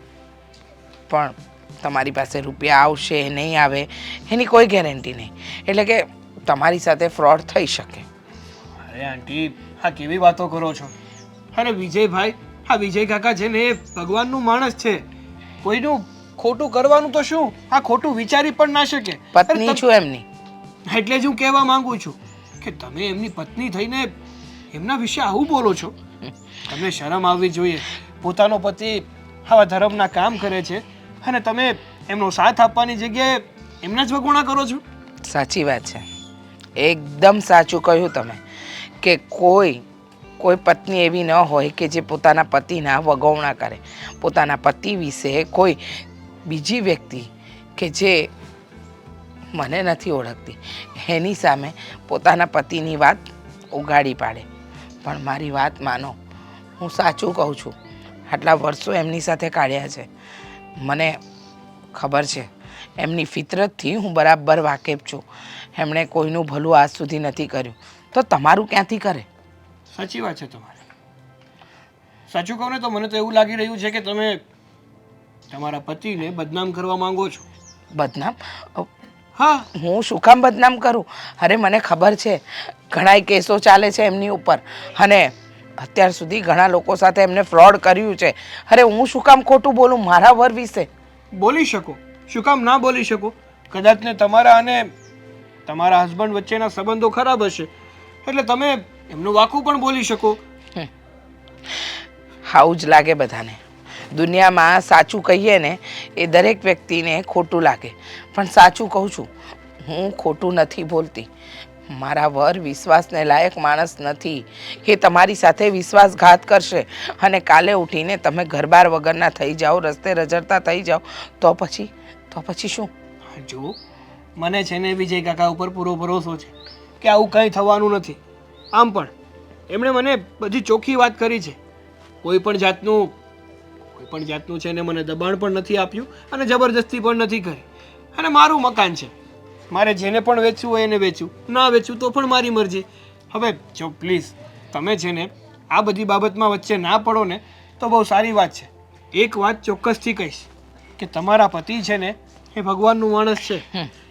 Speaker 2: પણ તમારી પાસે રૂપિયા આવશે નહીં આવે એની કોઈ ગેરંટી નહીં. એટલે કે તમારી સાથે ફ્રોડ થઈ શકે.
Speaker 3: અરે આંટી, આ કેવી વાતો કરો છો? અરે વિજયભાઈ, આ વિજય કાકા છે ને એ ભગવાનનું માણસ છે. કોઈનું ખોટું કરવાનું તો શું, આ ખોટું વિચારી પણ ના શકે.
Speaker 2: પત્ની છું એમની.
Speaker 3: એટલે જ હું કહેવા માંગુ છું કે તમે એમની પત્ની થઈને એમના વિશે આવું બોલો છો. તમને શરમ આવવી જોઈએ. પોતાનો પતિ આવા ધર્મના કામ કરે છે અને તમે એમનો સાથ આપવાની જગ્યાએ એમના જ વગોણા કરો છો.
Speaker 2: સાચી વાત છે, એકદમ સાચું કહ્યું તમે કે કોઈ પત્ની એવી ન હોય કે જે પોતાના પતિના વગોવણા કરે. પોતાના પતિ વિશે કોઈ બીજી વ્યક્તિ કે જે મને નથી ઓળખતી એની સામે પોતાના પતિની વાત ઉગાડી પાડે. પણ મારી વાત માનો, હું સાચું કહું છું. આટલા વર્ષો એમની સાથે કાઢ્યા છે, મને ખબર છે એમની ફિતરતથી હું બરાબર વાકેફ છું. એમણે કોઈનું ભલું આજ સુધી નથી કર્યું, તો તમારું ક્યાંથી કરે?
Speaker 3: સાચી વાત છે તમારી. સાચું કહું ને તો મને તો એવું લાગી રહ્યું છે કે તમે તમારા પતિને બદનામ કરવા માંગો છો.
Speaker 2: બદનામ?
Speaker 3: હા.
Speaker 2: હું શું કામ બદનામ કરું? અરે મને ખબર છે ઘણાય કેસો ચાલે છે એમની ઉપર અને અત્યાર સુધી ઘણા લોકો સાથે એમને ફ્રોડ કર્યું છે. અરે હું શું કામ ખોટું બોલું મારા વર વિશે?
Speaker 3: બોલી શકો, શું કામ ના બોલી શકો? કદાચ ને તમારા અને તમારા હસબન્ડ વચ્ચેના સંબંધો ખરાબ હશે એટલે તમે એમનું વાકું પણ બોલી શકો.
Speaker 2: આવું જ લાગે બધાને. દુનિયામાં સાચું કહીએ ને એ દરેક વ્યક્તિને ખોટું લાગે, પણ સાચું કહું છું, હું ખોટું નથી બોલતી. મારા વર વિશ્વાસને લાયક માણસ નથી. એ તમારી સાથે વિશ્વાસઘાત કરશે અને કાલે ઉઠીને તમે ઘરબાર વગરના થઈ જાઓ, રસ્તે રજડતા થઈ જાઓ તો પછી શું?
Speaker 3: જો મને છે ને વિજય કાકા ઉપર પૂરો ભરોસો છે કે આવું કંઈ થવાનું નથી. આમ પણ એમણે મને બધી ચોખ્ખી વાત કરી છે. કોઈ પણ જાતનું છે ને મને દબાણ પણ નથી આપ્યું અને જબરદસ્તી પણ નથી કરી. અને મારું મકાન છે, મારે જેને પણ વેચવું હોય એને વેચવું, ના વેચવું તો પણ મારી મરજી. હવે જો પ્લીઝ તમે છે ને આ બધી બાબતમાં વચ્ચે ના પડો ને તો બહુ સારી વાત છે. એક વાત ચોક્કસથી કહીશ કે તમારા પતિ છે ને એ ભગવાનનું માણસ છે.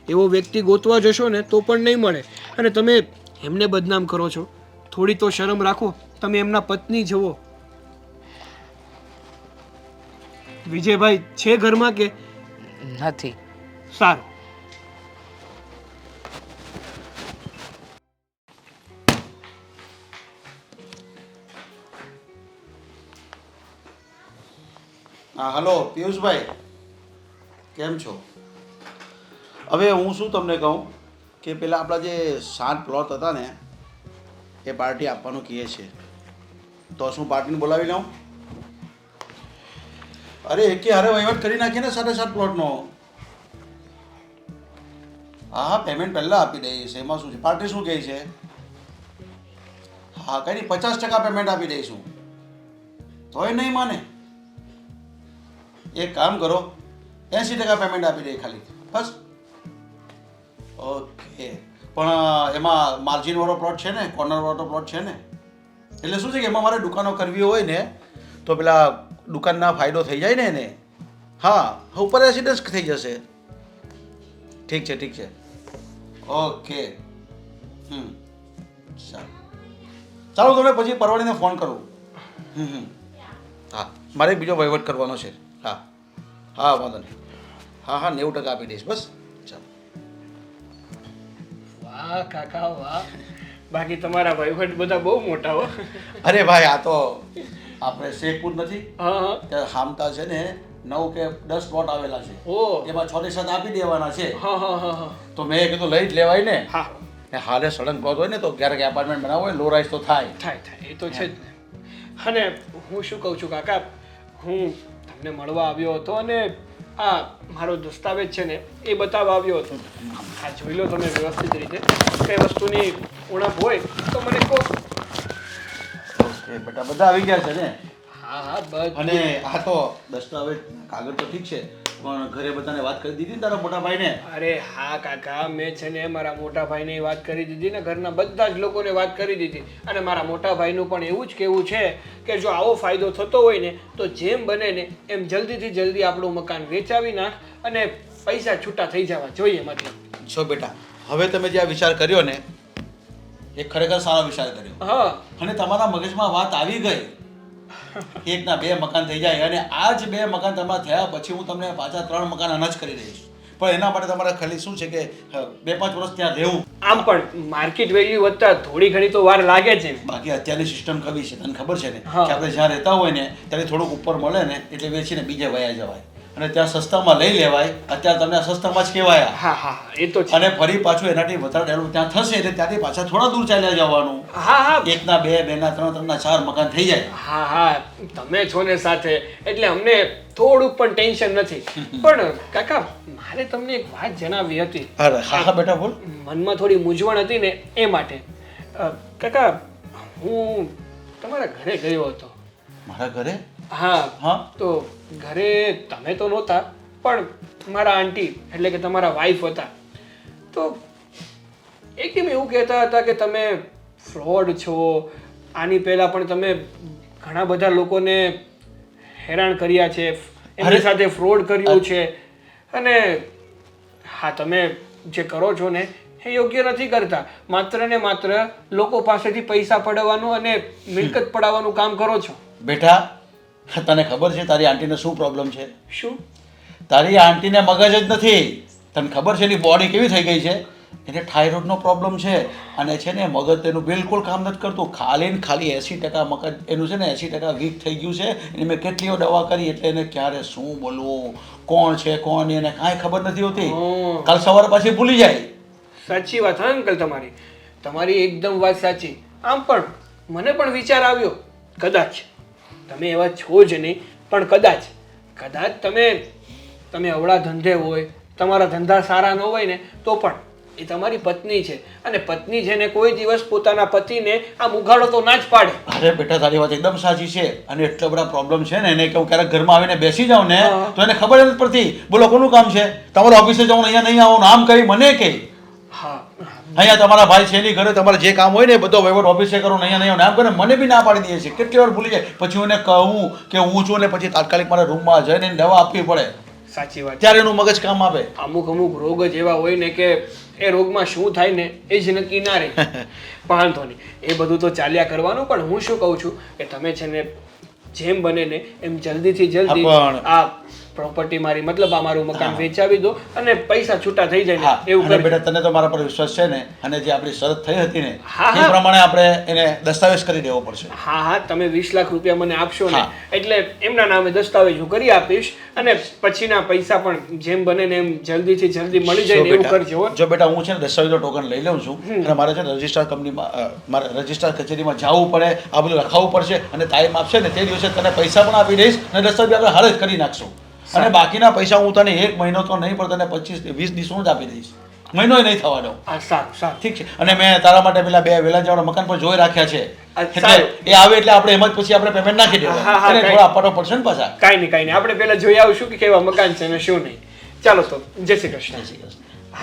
Speaker 3: એવો વ્યક્તિ ગોતવા જશો ને તો પણ નહીં મળે. અને તમે એમને બદનામ કરો છો. થોડી તો શરમ રાખો. તમે એમના પત્ની જુઓ. વિજયભાઈ છે ઘરમાં કે?
Speaker 2: નથી.
Speaker 3: સારું.
Speaker 1: હા હલો પિયુષભાઈ, કેમ છો? હવે હું શું તમને કહું કે પેલા આપણા જે 7 પ્લોટ હતા ને એ પાર્ટી આપવાનું કહે છે, તો શું પાર્ટીને બોલાવી લઉં? અરે એકે હારે વહીવટ કરી નાખીએ ને 7.5 પ્લોટનો. હા પેમેન્ટ પહેલાં આપી દઈશ, એમાં શું છે? પાર્ટી શું કહે છે? હા કંઈ નહીં, 50% પેમેન્ટ આપી દઈશું. તોય નહીં માને. એક કામ કરો, 80% પેમેન્ટ આપી દે ખાલી, બસ. ઓકે, પણ એમાં માર્જિનવાળો પ્લોટ છે ને, કોર્નરવાળો પ્લોટ છે ને, એટલે શું છે કે એમાં મારે દુકાનો કરવી હોય ને તો પેલા દુકાનના ફાયદો થઈ જાય ને એને. હા ઉપર રેસિડન્સ થઈ જશે. ઠીક છે ઠીક છે, ઓકે. સારું, ચાલો તમને પછી પરવાડીને ફોન કરું. હા મારે એક બીજો વહીવટ કરવાનો છે. હા હા વાંધો નહીં. હા હા 90% આપી દઈશ, બસ. ચાલો.
Speaker 3: વાહ કાકા વાહ, બાકી તમારા વહીવટ બધા બહુ મોટા હો.
Speaker 1: અરે ભાઈ આ તો આપણે શેખપુર નથી
Speaker 3: હા હા.
Speaker 1: ત્યાં હામતા છે ને 9 કે 10 પ્લોટ આવેલા છે,
Speaker 3: ઓ
Speaker 1: એમાં 6 થી 7 આપી દેવાના છે.
Speaker 3: હા હા હા હા.
Speaker 1: તો મેં કીધું લઈ જ લેવાય ને.
Speaker 3: હા
Speaker 1: ને હાલે સળંગ પ્લોટ હોય ને તો ક્યારેક એપાર્ટમેન્ટ બનાવવું હોય લો રાઈસ તો થાય.
Speaker 3: થાય થાય, એ તો છે જ ને. અને હું શું કહું છું કાકા, હું તમને મળવા આવ્યો હતો અને આ મારો દસ્તાવેજ છે ને એ બતાવવા આવ્યો હતો. આ જોઈ લો તમે વ્યવસ્થિત રીતે, કઈ વસ્તુની ઉણપ હોય તો મને કહો.
Speaker 1: ઓકે બેટા, બધા આવી ગયા છે ને?
Speaker 3: હા હા બસ.
Speaker 1: અને આ તો દસ્તાવેજ કાગળ તો ઠીક છે, પણ ઘરે બધાને વાત કરી દીધી ને તારા મોટા ભાઈને?
Speaker 3: અરે હા કાકા, મેં છે ને મારા મોટા ભાઈને વાત કરી દીધી ને, ઘરના બધા જ લોકોને વાત કરી દીધી. અને મારા મોટા ભાઈનું પણ એવું જ કહેવું છે કે જો આવો ફાયદો થતો હોય ને તો જેમ બને ને એમ જલ્દીથી જલ્દી આપણું મકાન વેચાવી નાખ અને પૈસા છૂટા થઈ જવા જોઈએ. મતલબ
Speaker 1: જો બેટા, હવે તમે જે આ વિચાર કર્યો ને એ ખરેખર સારો વિચાર કર્યો.
Speaker 3: હા.
Speaker 1: અને તમારા મગજમાં વાત આવી ગઈ, એકના 2 મકાન થઈ જાય. અને આ જ 2 મકાન તમારા થયા પછી હું તમને પાછા 3 મકાન અનાજ કરી દઈશ. પણ એના માટે તમારે ખાલી શું છે કે 2-5 વર્ષ ત્યાં રહેવું.
Speaker 3: આમ પણ માર્કેટ વેલ્યુ વધતા થોડી ઘણી તો વાર લાગે છે.
Speaker 1: બાકી અત્યારની સિસ્ટમ કવી છે તને ખબર છે ને,
Speaker 3: હા.
Speaker 1: કે આપણે જ્યાં રહેતા હોય ને ત્યારે થોડુંક ઉપર મળે ને એટલે વેચીને બીજે વયા જવાય અને ત્યાં સસ્તામાં લઈ લેવાય. અત્યારે તમને આ સસ્તામાં જ કહેવાય.
Speaker 3: હા હા એ તો છે.
Speaker 1: અને ફરી પાછું એનાથી વધારે ડેવલપ ત્યાં થશે એટલે ત્યાંથી પાછા થોડા દૂર ચાલ્યા જવાનું.
Speaker 3: હા હા.
Speaker 1: 1ના 2, 2ના 3, 3ના 4 મકાન થઈ જાય.
Speaker 3: હા હા, તમે છો ને સાથે એટલે અમને થોડુંક પણ ટેન્શન નથી. પણ કાકા મારે તમને એક વાત જણાવવી હતી.
Speaker 1: અરે હા હા બેટા બોલ.
Speaker 3: મનમાં થોડી મૂંઝવણ હતી ને એ માટે. કાકા હું તમારા ઘરે ગયો હતો.
Speaker 1: મારા ઘરે?
Speaker 3: હા
Speaker 1: હા.
Speaker 3: તો ઘરે તમે તો નહોતા પણ મારા આંટી એટલે કે તમારા વાઈફ હતા. તો એકદમ એવું કહેતા હતા કે તમે ફ્રોડ છો. આની પહેલાં પણ તમે ઘણા બધા લોકોને હેરાન કર્યા છે, એમની સાથે ફ્રોડ કર્યું છે. અને હા તમે જે કરો છો ને એ યોગ્ય નથી કરતા. માત્ર ને માત્ર લોકો પાસેથી પૈસા પડાવવાનું અને મિલકત પડાવવાનું કામ કરો છો.
Speaker 1: બેટા તને ખબર છે તારી આંટીને શું પ્રોબ્લેમ છે?
Speaker 3: શું?
Speaker 1: તારી આંટીને મગજ જ નથી. તને ખબર છે એની બોડી કેવી થઈ ગઈ છે? એને થાઇરોઇડનો પ્રોબ્લેમ છે અને છે ને મગજ તેનું બિલકુલ કામ નથી કરતું. ખાલી ને ખાલી 80% મગજ એનું છે ને 80% વીક થઈ ગયું છે. એની મેં કેટલીઓ દવા કરી એટલે એને ક્યારે શું બોલવું, કોણ છે કોણ નહીં, એને કાંઈ ખબર નથી હોતી. કાલ સવારે પાછી ભૂલી જાય.
Speaker 3: સાચી વાત હા અંકલ, તમારી એકદમ વાત સાચી. આમ પણ મને પણ વિચાર આવ્યો, કદાચ તમે એવા છો જ નહીં પણ કદાચ તમે અવળા ધંધે હોય, તમારા ધંધા સારા ન હોય ને તો પણ એ તમારી પત્ની છે અને પત્ની છે ને કોઈ દિવસ પોતાના પતિને આમ ઉઘાડો તો ના જ પાડે.
Speaker 1: અરે બેટા તારી વાત એકદમ સાચી છે. અને એટલા બધા પ્રોબ્લેમ છે ને એને કે હું ક્યારેક ઘરમાં આવીને બેસી જાઉં ને તો એને ખબર જ નથી પડતી. બોલો કોનું કામ છે? તમારે ઓફિસે જવાનું, અહીંયા નહીં આવવાનું, આમ કહી મને કહે.
Speaker 3: હા
Speaker 1: અહીંયા તમારા ભાઈ છે એની ઘરે તમારે જે કામ હોય ને બધો વહીવટ ઓફિસે કરો ને અહીંયા નહીં આમ કરે મને બી ના પાડી દે છે. કેટલી વાર ભૂલી જાય. પછી હું એને કહું કે હું છું ને પછી તાત્કાલિક મારા રૂમમાં જઈને દવા આપવી પડે.
Speaker 3: સાચી વાત.
Speaker 1: ત્યારે એનું મગજ કામ આપે.
Speaker 3: અમુક રોગ જ એવા હોય ને કે એ રોગમાં શું થાય ને એ જ નક્કી ના રહે. વાંધો નહીં, એ બધું તો ચાલ્યા કરવાનું. પણ હું શું કહું છું કે તમે છે ને જેમ બને ને એમ જલ્દીથી જલ્દી
Speaker 1: હા, પણ-
Speaker 3: આ પ્રોપર્ટી મારી મતલબ આ મારું મકાન વેચાવી દો અને પૈસા છૂટા થઈ જાય
Speaker 1: હા
Speaker 3: ને એવું
Speaker 1: અને
Speaker 3: કરજો.
Speaker 1: બેટા તને તો મારા પર વિશ્વાસ છે ને, અને જે આપણી શરત થઈ હતી ને
Speaker 3: હા,
Speaker 1: એ
Speaker 3: હા.
Speaker 1: પ્રમાણે આપણે એને દસ્તાવેજ કરી દેવો પડશે.
Speaker 3: હા હા, તમે 20 લાખ રૂપિયા મને આપશો ને
Speaker 1: હા.
Speaker 3: એટલે એમના નામે દસ્તાવેજ હું કરી આપીશ અને પછીના પૈસા પણ જેમ બને ને એમ જલ્દીથી જલ્દી મળી જાય ને એવું કરજો હો.
Speaker 1: જો બેટા હું છે ને દસ્તાવેજનો ટોકન લઈ લઉં છું અને મારે છે ને રજિસ્ટ્રાર કંપનીમાં મારે રજિસ્ટ્રાર કચેરીમાં જવું પડે, આ બધું લખાવવું પડશે અને ટાઈમ આપશે ને તે દિવસે તને પૈસા પણ આપી દઈશ અને દસ્તાવેજ આપણે હાલ જ કરી નાખશું. અને બાકીના પૈસા હું તને 1 મહિનો તો નહીં પણ તને 25-20 દિવસમાં જ આપી દઈશ. મહિનોય નહીં થવા દઉં.
Speaker 3: આ સારું સારું.
Speaker 1: ઠીક છે. અને મેં તારા માટે પેલા 2 વેલાંજાવાળા મકાન પર જોઈ રાખ્યા છે.
Speaker 3: સારું.
Speaker 1: એટલે એ આવે એટલે આપણે એમ જ પછી આપણે પેમેન્ટ નાખી દેવાનું.
Speaker 3: હા, હા,
Speaker 1: એને
Speaker 3: કાંઈ-
Speaker 1: થોડા આપવાનો પડશે ને પાછા.
Speaker 3: કાંઈ નહીં આપણે પહેલા જોઈ આવશું કે કેવા મકાન છે ને શું નહીં. ચાલો તો જય શ્રી કૃષ્ણ.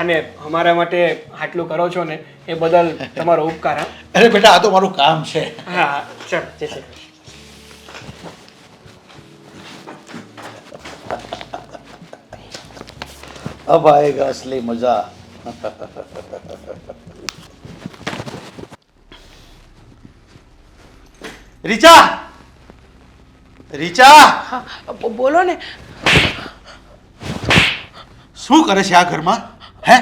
Speaker 3: અને અમારા માટે આટલું કરો છો ને એ બદલ તમારો ઉપકાર. હા
Speaker 1: અરે બેટા આ તો મારું કામ છે.
Speaker 3: હા હા, ચાલો જય શ્રી કૃષ્ણ.
Speaker 1: अब आएगा असली मजा. રીચા, રીચા,
Speaker 2: હા, બોલો ને.
Speaker 1: શું કરે છે આ ઘરમાં? હે,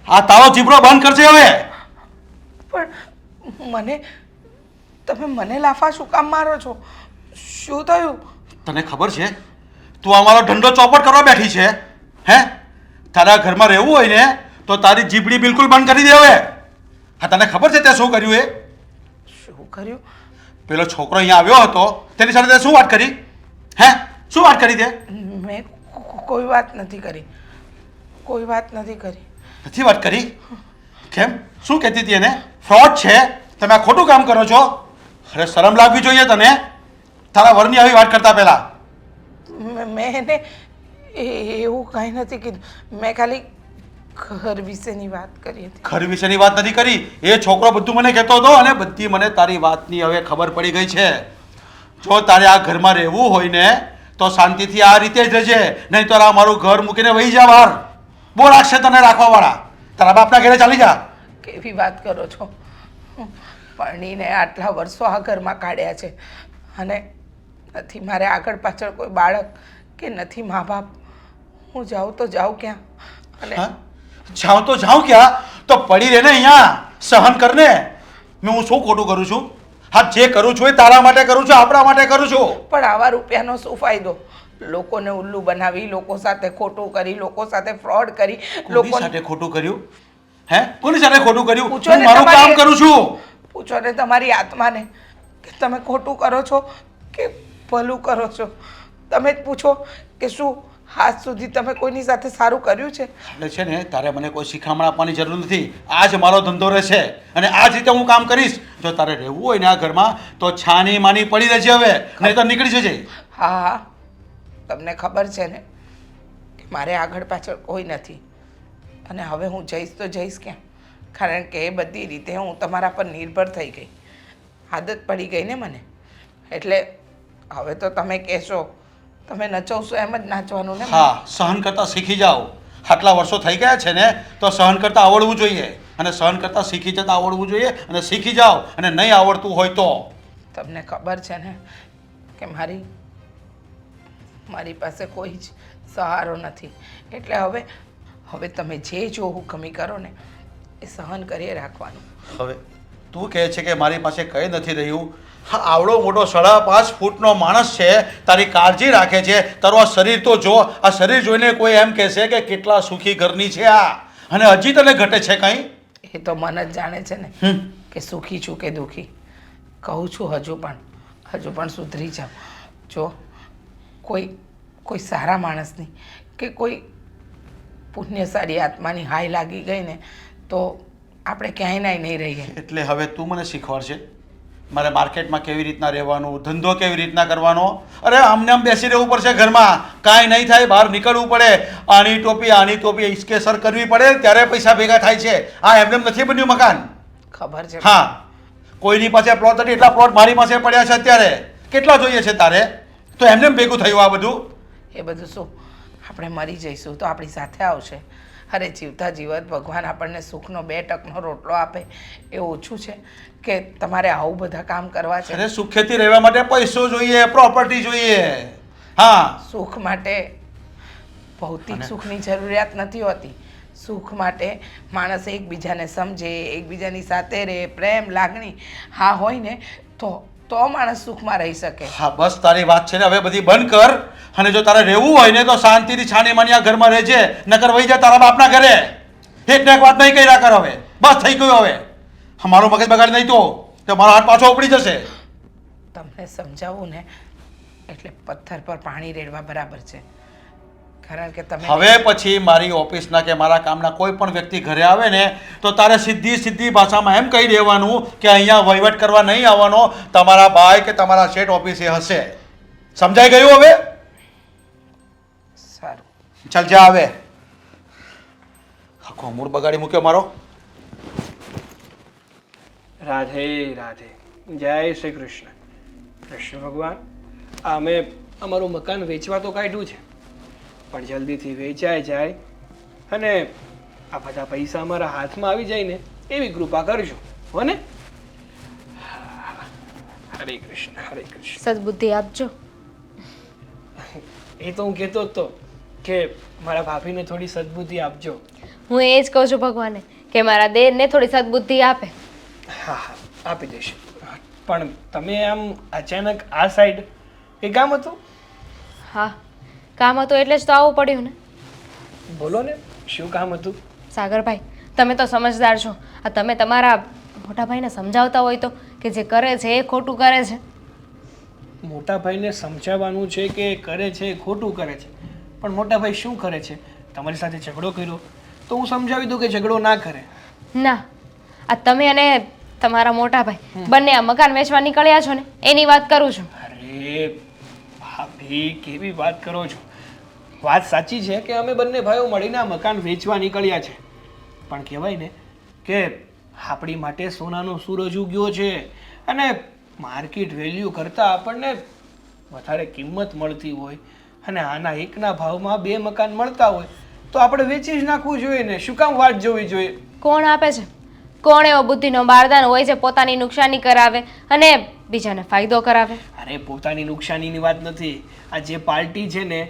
Speaker 1: આ તારો જીભડો બંધ કરશે હવે.
Speaker 2: પણ તમે મને લાફા શું કામ મારો છો? શું થયું?
Speaker 1: તને ખબર છે તું અમારો ધંધો ચોપટ કરવા બેઠી છે? હે, તારા ઘરમાં રહેવું હોય ને તો તારી જીભડી બિલકુલ બંધ કરી દે હવે. હા, તને ખબર છે તે શું કર્યું?
Speaker 2: શું કર્યું?
Speaker 1: પેલો છોકરો અહીંયા આવ્યો હતો તેની સાથે તે શું વાત કરી? હે, શું વાત કરી તે?
Speaker 2: મેં કોઈ વાત નથી કરી. કોઈ વાત નથી કરી.
Speaker 1: નથી વાત કરી? કેમ? શું કહેતી હતી એને? ફ્રોડ છે, તમે આ ખોટું કામ કરો છો. અરે શરમ લાગવી જોઈએ તને તારા વરની આવી વાત કરતા પહેલા.
Speaker 2: મેં એને એવું કાંઈ નથી કીધું. મેં ખાલી ઘર વિશેની વાત કરી હતી.
Speaker 1: ઘર વિશેની વાત નથી કરી. એ છોકરો બધું મને કહેતો હતો અને બધી મને તારી વાતની હવે ખબર પડી ગઈ છે. જો તારે આ ઘરમાં રહેવું હોય ને તો શાંતિથી આ રીતે જ રહેજે, નહીં તો આ મારું ઘર મૂકીને વહી જા બહાર. બહુ રાખશે તને રાખવાવાળા. તારા બાપના ઘરે ચાલી જા.
Speaker 2: કેવી વાત કરો છો? પરણીને આટલા વર્ષો આ ઘરમાં કાઢ્યા છે અને નથી મારે આગળ પાછળ કોઈ બાળક કે નથી મા બાપ. હું જાઉં તો જાઉં ક્યાં? અને
Speaker 1: હા? જાઉં તો જાઉં ક્યાં? તો પડી રહે ને અહીંયા, સહન કરને. મેં હું શું ખોટું કરું છું? હા, જે કરું છું એ તારા માટે કરું છું, આપણા માટે કરું છું.
Speaker 2: પણ આવા રૂપિયાનો શું ફાયદો? લોકોને ઉલ્લુ બનાવી, લોકો સાથે ખોટું કરી, લોકો સાથે ફ્રોડ કરી,
Speaker 1: કોની સાથે ખોટું કર્યું? હે, કોની સાથે ખોટું કર્યું?
Speaker 2: પૂછો
Speaker 1: હું
Speaker 2: ને
Speaker 1: મારું
Speaker 2: તમારી-
Speaker 1: કામ કરું છું.
Speaker 2: પૂછો ને તમારી આત્માને કે તમે ખોટું કરો છો કે ભલું કરો છો. તમે જ પૂછો કે શું આજ સુધી તમે કોઈની સાથે સારું કર્યું છે?
Speaker 1: એટલે છે ને તારે મને કોઈ શિખામણ આપવાની જરૂર નથી. આ જ મારો ધંધો રહેશે અને આ જ રીતે હું કામ કરીશ. જો તારે રહેવું હોય ને આ ઘરમાં તો છાની માની પડી રહેજે હવે, નહીં તો નીકળી જજે.
Speaker 2: હા હા, તમને ખબર છે ને કે મારે આગળ પાછળ કોઈ નથી અને હવે હું જઈશ તો જઈશ ક્યાં? કારણ કે એ બધી રીતે હું તમારા પર નિર્ભર થઈ ગઈ. આદત પડી ગઈ ને મને. એટલે હવે તો તમે કહેશો, તમે નચવશો એમ જ નાચવાનું ને.
Speaker 1: હા, સહન કરતા શીખી જાઓ. આટલા વર્ષો થઈ ગયા છે ને તો સહન કરતા આવડવું જોઈએ અને સહન કરતા શીખી જતા આવડવું જોઈએ અને શીખી જાઓ. અને નહીં આવડતું હોય તો
Speaker 2: તમને ખબર છે ને કે મારી પાસે કોઈ જ સહારો નથી. એટલે હવે તમે જે જો હુકમી કરો ને એ સહન કરીએ રાખવાનું.
Speaker 1: હવે તું કહે છે કે મારી પાસે કંઈ નથી રહ્યું. હા, આવડો મોટો 5.5 ફૂટનો માણસ છે, તારી કાળજી રાખે છે. તારું આ શરીર તો જો. આ શરીર જોઈને કોઈ એમ કહેશે કે કેટલા સુખી ઘરની છે આ, અને હજી તને ઘટે છે કંઈ?
Speaker 2: એ તો મન જ જાણે છે ને કે સુખી છું કે દુઃખી. કહું છું હજુ પણ સુધરી જાઓ. જો કોઈ સારા માણસની કે કોઈ પુણ્યશાળી આત્માની હાય લાગી ગઈ ને તો આપણે ક્યાંય નહીં રહીએ.
Speaker 1: એટલે હવે તું મને શીખવાડશે મારે માર્કેટમાં કેવી રીતના રહેવાનું, ધંધો કેવી રીતના કરવાનો. અરે આમને આમ બેસી રહેવું પડશે ઘરમાં, કાંઈ નહીં થાય, બહાર નીકળવું પડે. આની ટોપી ઇસ્કેસર કરવી પડે ત્યારે પૈસા ભેગા થાય છે. આ એમને નથી બન્યું મકાન.
Speaker 2: ખબર છે.
Speaker 1: હા, કોઈની પાસે પ્લોટ નથી, એટલા પ્લોટ મારી પાસે પડ્યા છે અત્યારે. કેટલા જોઈએ છે તારે? તો એમને ભેગું થયું આ બધું?
Speaker 2: એ બધું શું આપણે મરી જઈશું તો આપણી સાથે આવશે. અરે જીવતા જીવત ભગવાન આપણને સુખનો 2 ટકનો રોટલો આપે એ ઓછું છે કે તમારે આવું બધા કામ કરવા છે?
Speaker 1: અરે સુખેથી રહેવા માટે પૈસો જોઈએ, પ્રોપર્ટી જોઈએ. હા,
Speaker 2: સુખ માટે ભૌતિક સુખની જરૂરિયાત નથી હોતી. સુખ માટે માણસ એકબીજાને સમજે, એકબીજાની સાથે રહે, પ્રેમ લાગણી હા હોય ને તો માણસ સુખમાં રહી શકે.
Speaker 1: હા, બસ તારી વાત છે ને હવે બધી બંધ કર. અને જો તારે રહેવું હોય ને તો શાંતિથી છાની માની આ ઘરમાં રહેજે, નકર વહી જા તારા બાપના ઘરે. એક ને એક વાત નહીં કર્યા કર હવે. બસ થઈ ગયું હવે. મારો મગજ બગાડ નહીં તો મારો હાથ પાછો ઉપડી જશે.
Speaker 2: તમને સમજાવું ને એટલે પથ્થર પર પાણી રેડવા બરાબર છે. કારણ કે તમે
Speaker 1: હવે પછી મારી ઓફિસના કે મારા કામના કોઈ પણ વ્યક્તિ ઘરે આવે ને તો તારે સીધી ભાષામાં એમ કહી દેવાનું કે અહીંયા વહીવટ કરવા નહીં આવવાનો, તમારા ભાઈ કે તમારા શેઠ ઓફિસે હશે. સમજાઈ ગયું હવે?
Speaker 2: સારું.
Speaker 1: ચાલ જા આવે. આખો મૂડ બગાડી મૂક્યો મારો.
Speaker 3: રાધે રાધે, જય શ્રી કૃષ્ણ. કૃષ્ણ ભગવાન, અમે અમારું મકાન વેચવા તો કાઢ્યું છે, પણ જલ્દીથી વેચાઈ જાય અને આ બધા પૈસા અમારા હાથમાં આવી જાય ને એવી કૃપા કરજો, હો ને? હરે કૃષ્ણ હરે કૃષ્ણ.
Speaker 5: સદબુદ્ધિ આપજો.
Speaker 3: એ તો હું કહેતો જ તો કે મારા ભાભીને થોડી સદબુદ્ધિ આપજો.
Speaker 5: હું એ જ કહું છું ભગવાને કે મારા દેરને થોડી સદબુદ્ધિ આપે.
Speaker 3: હા હા, આપી દઈશ. પણ તમે આમ અચાનક આ સાઈડ એ કામ હતું?
Speaker 5: હા, કામ હતું એટલે જ તો આવવું પડ્યું ને.
Speaker 3: બોલો ને, શું કામ હતું?
Speaker 5: સાગરભાઈ, તમે તો સમજદાર છો. આ તમે તમારા મોટા ભાઈને સમજાવતા હોય તો કે જે કરે છે એ ખોટું કરે છે.
Speaker 3: મોટા ભાઈને સમજાવવાનું છે કે કરે છે એ ખોટું કરે છે, પણ મોટા ભાઈ શું કરે છે? તમારી સાથે ઝઘડો કર્યો તો હું સમજાવી દઉં કે ઝઘડો ના કરે.
Speaker 5: ના, આ તમે અને તમારા મોટા ભાઈ બંને આ મકાન વેચવા નીકળ્યા છો ને એની વાત કરું છું.
Speaker 3: અરે ભાભી, કેવી વાત કરો છો? વાત સાચી છે કે અમે બંને ભાઈઓ મળીને આ મકાન વેચવા નીકળ્યા છે, પણ કહેવાય ને કે આપણી માટે સોનાનો સૂરજ ઉગ્યો છે અને માર્કેટ વેલ્યુ કરતાં આપણને વધારે કિંમત મળતી હોય અને આના એકના ભાવમાં 2 મકાન મળતા હોય તો આપણે વેચી જ નાખવું જોઈએ ને. શું કામ વાત જોવી જોઈએ?
Speaker 5: કોણ આપે છે? કોણ એવો બુદ્ધિનો બારદાન હોય છે પોતાની નુકસાની કરાવે અને બીજાને ફાયદો કરાવે?
Speaker 3: અરે પોતાની નુકસાનીની વાત નથી. આ જે પાર્ટી છે ને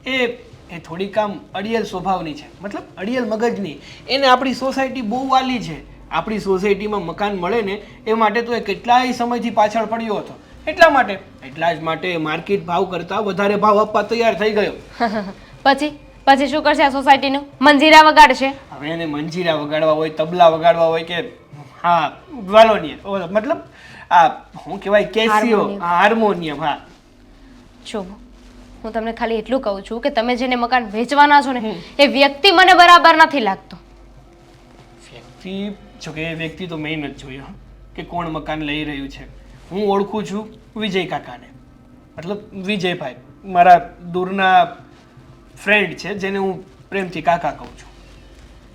Speaker 3: એ થોડીક આમ અડિયલ સ્વભાવની છે, મતલબ અડિયલ મગજની. એને આપણી સોસાયટી બહુ વાલી છે. આપણી સોસાયટીમાં મકાન મળે ને એ માટે તો એ કેટલાય સમયથી પાછળ પડ્યો હતો. એટલા જ માટે માર્કેટ ભાવ કરતાં વધારે ભાવ આપવા તૈયાર થઈ ગયો.
Speaker 5: પછી શું કરશે આ સોસાયટીનું? મંજીરા વગાડશે.
Speaker 3: હવે એને મંજીરા વગાડવા હોય, તબલા વગાડવા હોય કે હા વાલોનિયમ, મતલબ આ શું કહેવાય, કેસિયો, હાર્મોનિયમ. હા
Speaker 5: જો હું તમને ખાલી એટલું કહું છું કે તમે જેને મકાન વેચવાના છો ને એ વ્યક્તિ મને બરાબર નથી લાગતો.
Speaker 3: વ્યક્તિ, જો કે એ વ્યક્તિ તો મેં નથી જોયો કે કોણ મકાન લઈ રહ્યું છે. હું ઓળખું છું વિજય કાકાને, મતલબ વિજયભાઈ, મારા દૂરના ફ્રેન્ડ છે જેને હું પ્રેમથી કાકા કહું છું.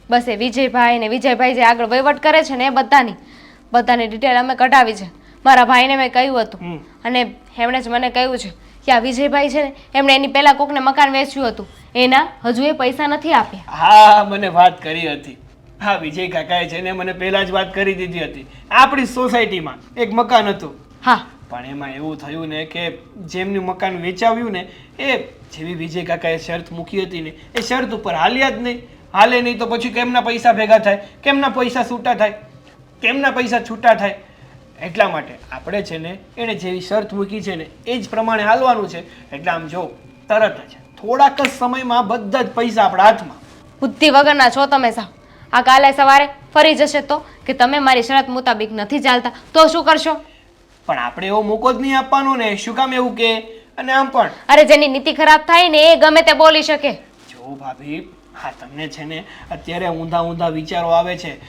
Speaker 5: બસ એ વિજયભાઈ ને વિજયભાઈ જે આગળ વહીવટ કરે છે ને એ બધાની ડિટેલ અમે કઢાવી છે. મારા ભાઈને મેં કહ્યું હતું અને એમણે જ મને કહ્યું છે કે આ વિજયભાઈ છે ને એમણે એની પહેલા કોકને મકાન વેચ્યું હતું, એના હજુ એ પૈસા નથી આપ્યા.
Speaker 3: હા, મને વાત કરી હતી. હા, વિજય કાકાએ છે ને મને પહેલા જ વાત કરી દીધી હતી. આપણી સોસાયટીમાં એક મકાન હતું.
Speaker 5: હા,
Speaker 3: પણ એમાં એવું થયું ને કે જેમનું મકાન વેચાવ્યું ને એ જેવી વિજય કાકાએ શરત મૂકી હતી ને એ શરત ઉપર હાલ્યા જ નહીં. હાલે નહીં તો પછી કેમના પૈસા ભેગા થાય, કેમના પૈસા છૂટા થાય, કેમના પૈસા છૂટા થાય? એટલા માટે આપણે છે ને એણે જેવી શરત મૂકી છે ને એ જ પ્રમાણે હાલવાનું છે. એટલે આમ જો તરત જ થોડાક જ સમયમાં બધા જ પૈસા આપણા હાથમાં.
Speaker 5: બુદ્ધિ વગરના છો તમે સાવ. આ કાલે સવારે ફરી જશે તો કે તમે મારી શરત મુતાબિક નથી ચાલતા તો શું કરશો?
Speaker 3: પણ આપણે એવો મોકો જ નહીં આપવાનો ને. શું કામ એવું કે? અને આમ પણ
Speaker 5: અરે જેની નીતિ ખરાબ થાય ને એ ગમે તે બોલી શકે.
Speaker 3: જો ભાભી, હા તમને છે ને અત્યારે ઊંધા વિચારો આવે છે.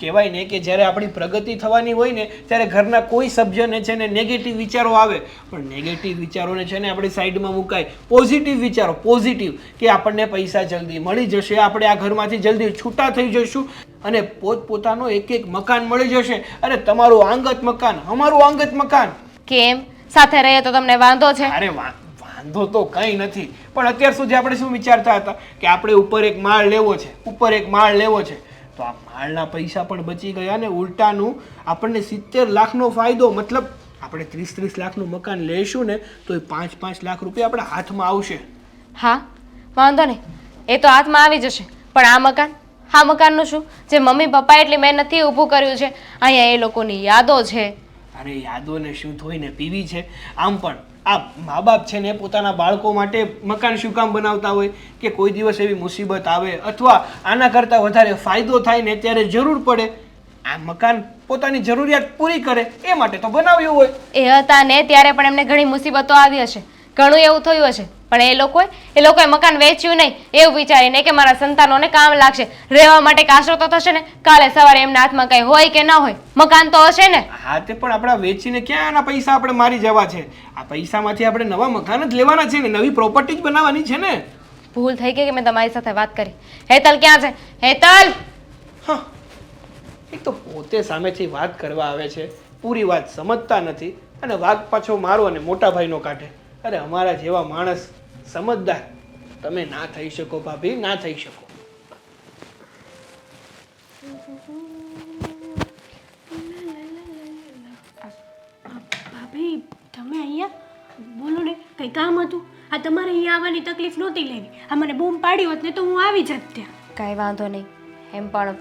Speaker 3: કહેવાય ને કે જ્યારે આપણી પ્રગતિ થવાની હોય ને ત્યારે ઘરના કોઈ સભ્યને છે ને નેગેટિવ વિચારો આવે, પણ નેગેટિવ વિચારોને છે ને આપણી સાઈડમાં મુકાય. પોઝિટિવ વિચારો, પોઝિટિવ, કે આપણને પૈસા જલ્દી મળી જશે, આપણે આ ઘરમાંથી જલ્દી છૂટા થઈ જઈશું અને પોતપોતાનો એક મકાન મળી જશે. અરે તમારું આંગત મકાન, અમારું આંગત મકાન.
Speaker 5: કેમ? સાથે રહીએ તો તમને વાંધો છે?
Speaker 3: અરે વાંધો તો કંઈ નથી, પણ અત્યાર સુધી આપણે શું વિચારતા હતા કે આપણે ઉપર એક માળ લેવો છે, ઉપર એક માળ લેવો છે, તો આ માળના પૈસા પણ બચી ગયા ને ઉલટાનું આપણને 70 લાખનો ફાયદો, મતલબ આપણે 30 લાખનું મકાન લઈશું ને તો એ 5 લાખ રૂપિયા આપણા હાથમાં આવશે.
Speaker 5: હા વાંધો નહીં, એ તો હાથમાં આવી જશે. પણ આ મકાનનું શું? જે મમ્મી પપ્પા એટલી મહેનતથી ઊભું કર્યું છે, અહીંયા એ લોકોની યાદો છે.
Speaker 3: અરે યાદોને શું ધોઈને પીવી છે? આમ પણ આ મા બાપ છે ને પોતાના બાળકો માટે મકાન શું કામ બનાવતા હોય કે કોઈ દિવસ એવી મુસીબત આવે અથવા આના કરતાં વધારે ફાયદો થાય ને ત્યારે જરૂર પડે, આ મકાન પોતાની જરૂરિયાત પૂરી કરે એ માટે તો બનાવ્યું હોય.
Speaker 5: એ હતા ને ત્યારે પણ એમને ઘણી મુસીબતો આવી હશે, ઘણું એવું થયું હશે, પણ એ લોકોએ મકાન વેચ્યું નહીં એવું વિચારીને કે મારા સંતાનોને કામ લાગશે, રહેવા માટે કાશરો તો થશે ને, કાલે સવારે એમના હાથમાં કંઈ હોય કે ના હોય, મકાન તો હશે ને.
Speaker 3: હા તે પણ આપણા વેચીને ક્યાં આના પૈસા આપણે મારી જવા છે? આ પૈસામાંથી આપણે નવા મકાન જ લેવાના છે ને, નવી પ્રોપર્ટી જ બનાવવાની છે ને.
Speaker 5: ભૂલ થઈ ગઈ કે મેં તમારી સાથે વાત કરી. હેતલ ક્યાં છે? હેતલ!
Speaker 3: હા, એક તો પોતે સામેથી વાત કરવા આવે છે, પૂરી વાત સમજતા નથી અને વાઘ પાછો મારો અને મોટા ભાઈનો કાઢે. અરે અમારા જેવા માણસ સમજદાર તમે ના થઈ શકો ભાભી, ના થઈ શકો.
Speaker 4: ભાભી તમે અહીંયા બોલો ને, કંઈ કામ હતું? આ તમારે અહીંયા આવવાની તકલીફ નહોતી લેવી, આ મને બૂમ પાડી હોત ને તો હું આવી જાત ત્યાં.
Speaker 5: કાંઈ વાંધો નહીં, એમ પણ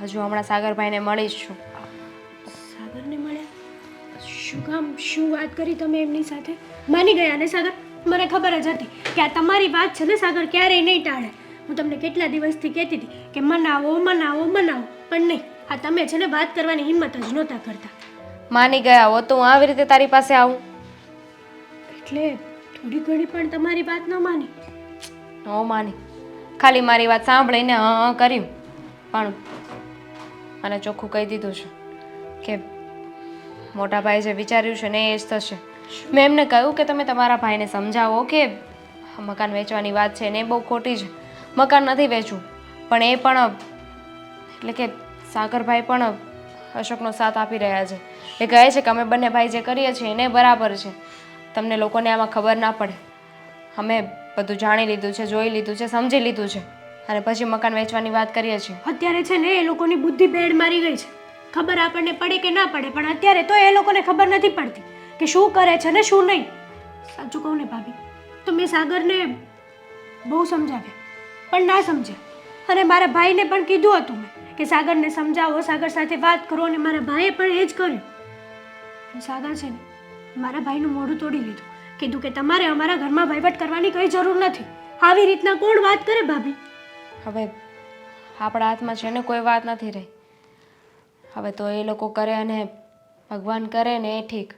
Speaker 5: હજુ હમણાં સાગરભાઈને મળીશ છું.
Speaker 4: સાગરને મળ્યા? શું કામ? શું વાત કરી તમે એમની સાથે? માની ગયા ને સાગર? મને ખબર જ હતી કે આ તમારી વાત છે ને સાગર ક્યારેય નહીં ટાળે. હું તમને કેટલા દિવસથી કહેતી હતી કે મનાવો મનાવો મનાવો, પણ નહીં, આ તમે છે ને વાત કરવાની હિંમત જ નહોતા કરતા.
Speaker 5: માની ગયા હોત તો હું આવી રીતે તારી પાસે આવું?
Speaker 4: એટલે થોડી ઘણી પણ તમારી વાત ન માની?
Speaker 5: ન માની, ખાલી મારી વાત સાંભળીને હા કર્યું, પણ મને ચોખ્ખું કહી દીધું છે કે મોટા ભાઈએ જે વિચાર્યું છે ને એ જ થશે. મેં એમને કહ્યું કે તમે તમારા ભાઈને સમજાવો કે મકાન વેચવાની વાત છે ને એ બહુ ખોટી છે, મકાન નથી વેચવું. પણ એ પણ એટલે કે સાગરભાઈ પણ અશોકનો સાથ આપી રહ્યા છે. એ કહે છે કે અમે બંને ભાઈ જે કરીએ છીએ એને બરાબર છે, તમને લોકોને આમાં ખબર ના પડે. અમે બધું જાણી લીધું છે, જોઈ લીધું છે, સમજી લીધું છે અને પછી મકાન વેચવાની વાત કરીએ છીએ.
Speaker 4: અત્યારે છે ને એ લોકોની બુદ્ધિ બેડ મારી ગઈ છે. ખબર આપણને પડે કે ના પડે, પણ અત્યારે તો એ લોકોને ખબર નથી પડતી કે શું કરે છે ને શું નહીં. સાચું કહું ને ભાભી, તો મેં સાગરને બહુ સમજાવ્યા પણ ના સમજ્યા, અને મારા ભાઈને પણ કીધું હતું મેં કે સાગરને સમજાવો, સાગર સાથે વાત કરો, અને મારા ભાઈએ પણ એ જ કર્યું. સાગર છે ને મારા ભાઈનું મોઢું તોડી લીધું, કીધું કે તમારે અમારા ઘરમાં વહીવટ કરવાની કંઈ જરૂર નથી. આવી રીતના કોણ વાત કરે ભાભી?
Speaker 5: હવે આપણા હાથમાં છે ને કોઈ વાત નથી રહી. હવે તો એ લોકો કરે અને ભગવાન કરે ને એ ઠીક,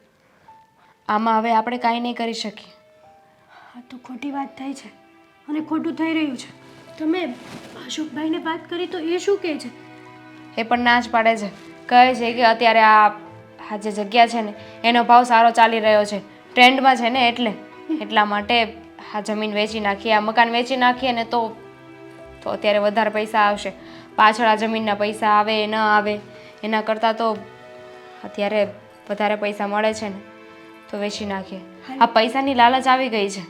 Speaker 5: આમાં હવે આપણે કાંઈ નહીં કરી શકીએ.
Speaker 4: હા તો ખોટી વાત થઈ છે અને ખોટું થઈ રહ્યું છે. તમે અશોકભાઈને વાત કરી તો એ શું કહે છે?
Speaker 5: એ પણ ના જ પાડે છે, કહે છે કે અત્યારે આ જે જગ્યા છે ને એનો ભાવ સારો ચાલી રહ્યો છે, ટ્રેન્ડમાં છે ને, એટલા માટે આ જમીન વેચી નાખીએ, આ મકાન વેચી નાખીએ ને તો અત્યારે વધારે પૈસા આવશે. પાછળ આ જમીનના પૈસા આવે ન આવે એના કરતાં તો અત્યારે વધારે પૈસા મળે છે ને તો વેચી નાખીએ. આ પૈસાની લાલચ આવી ગઈ છે.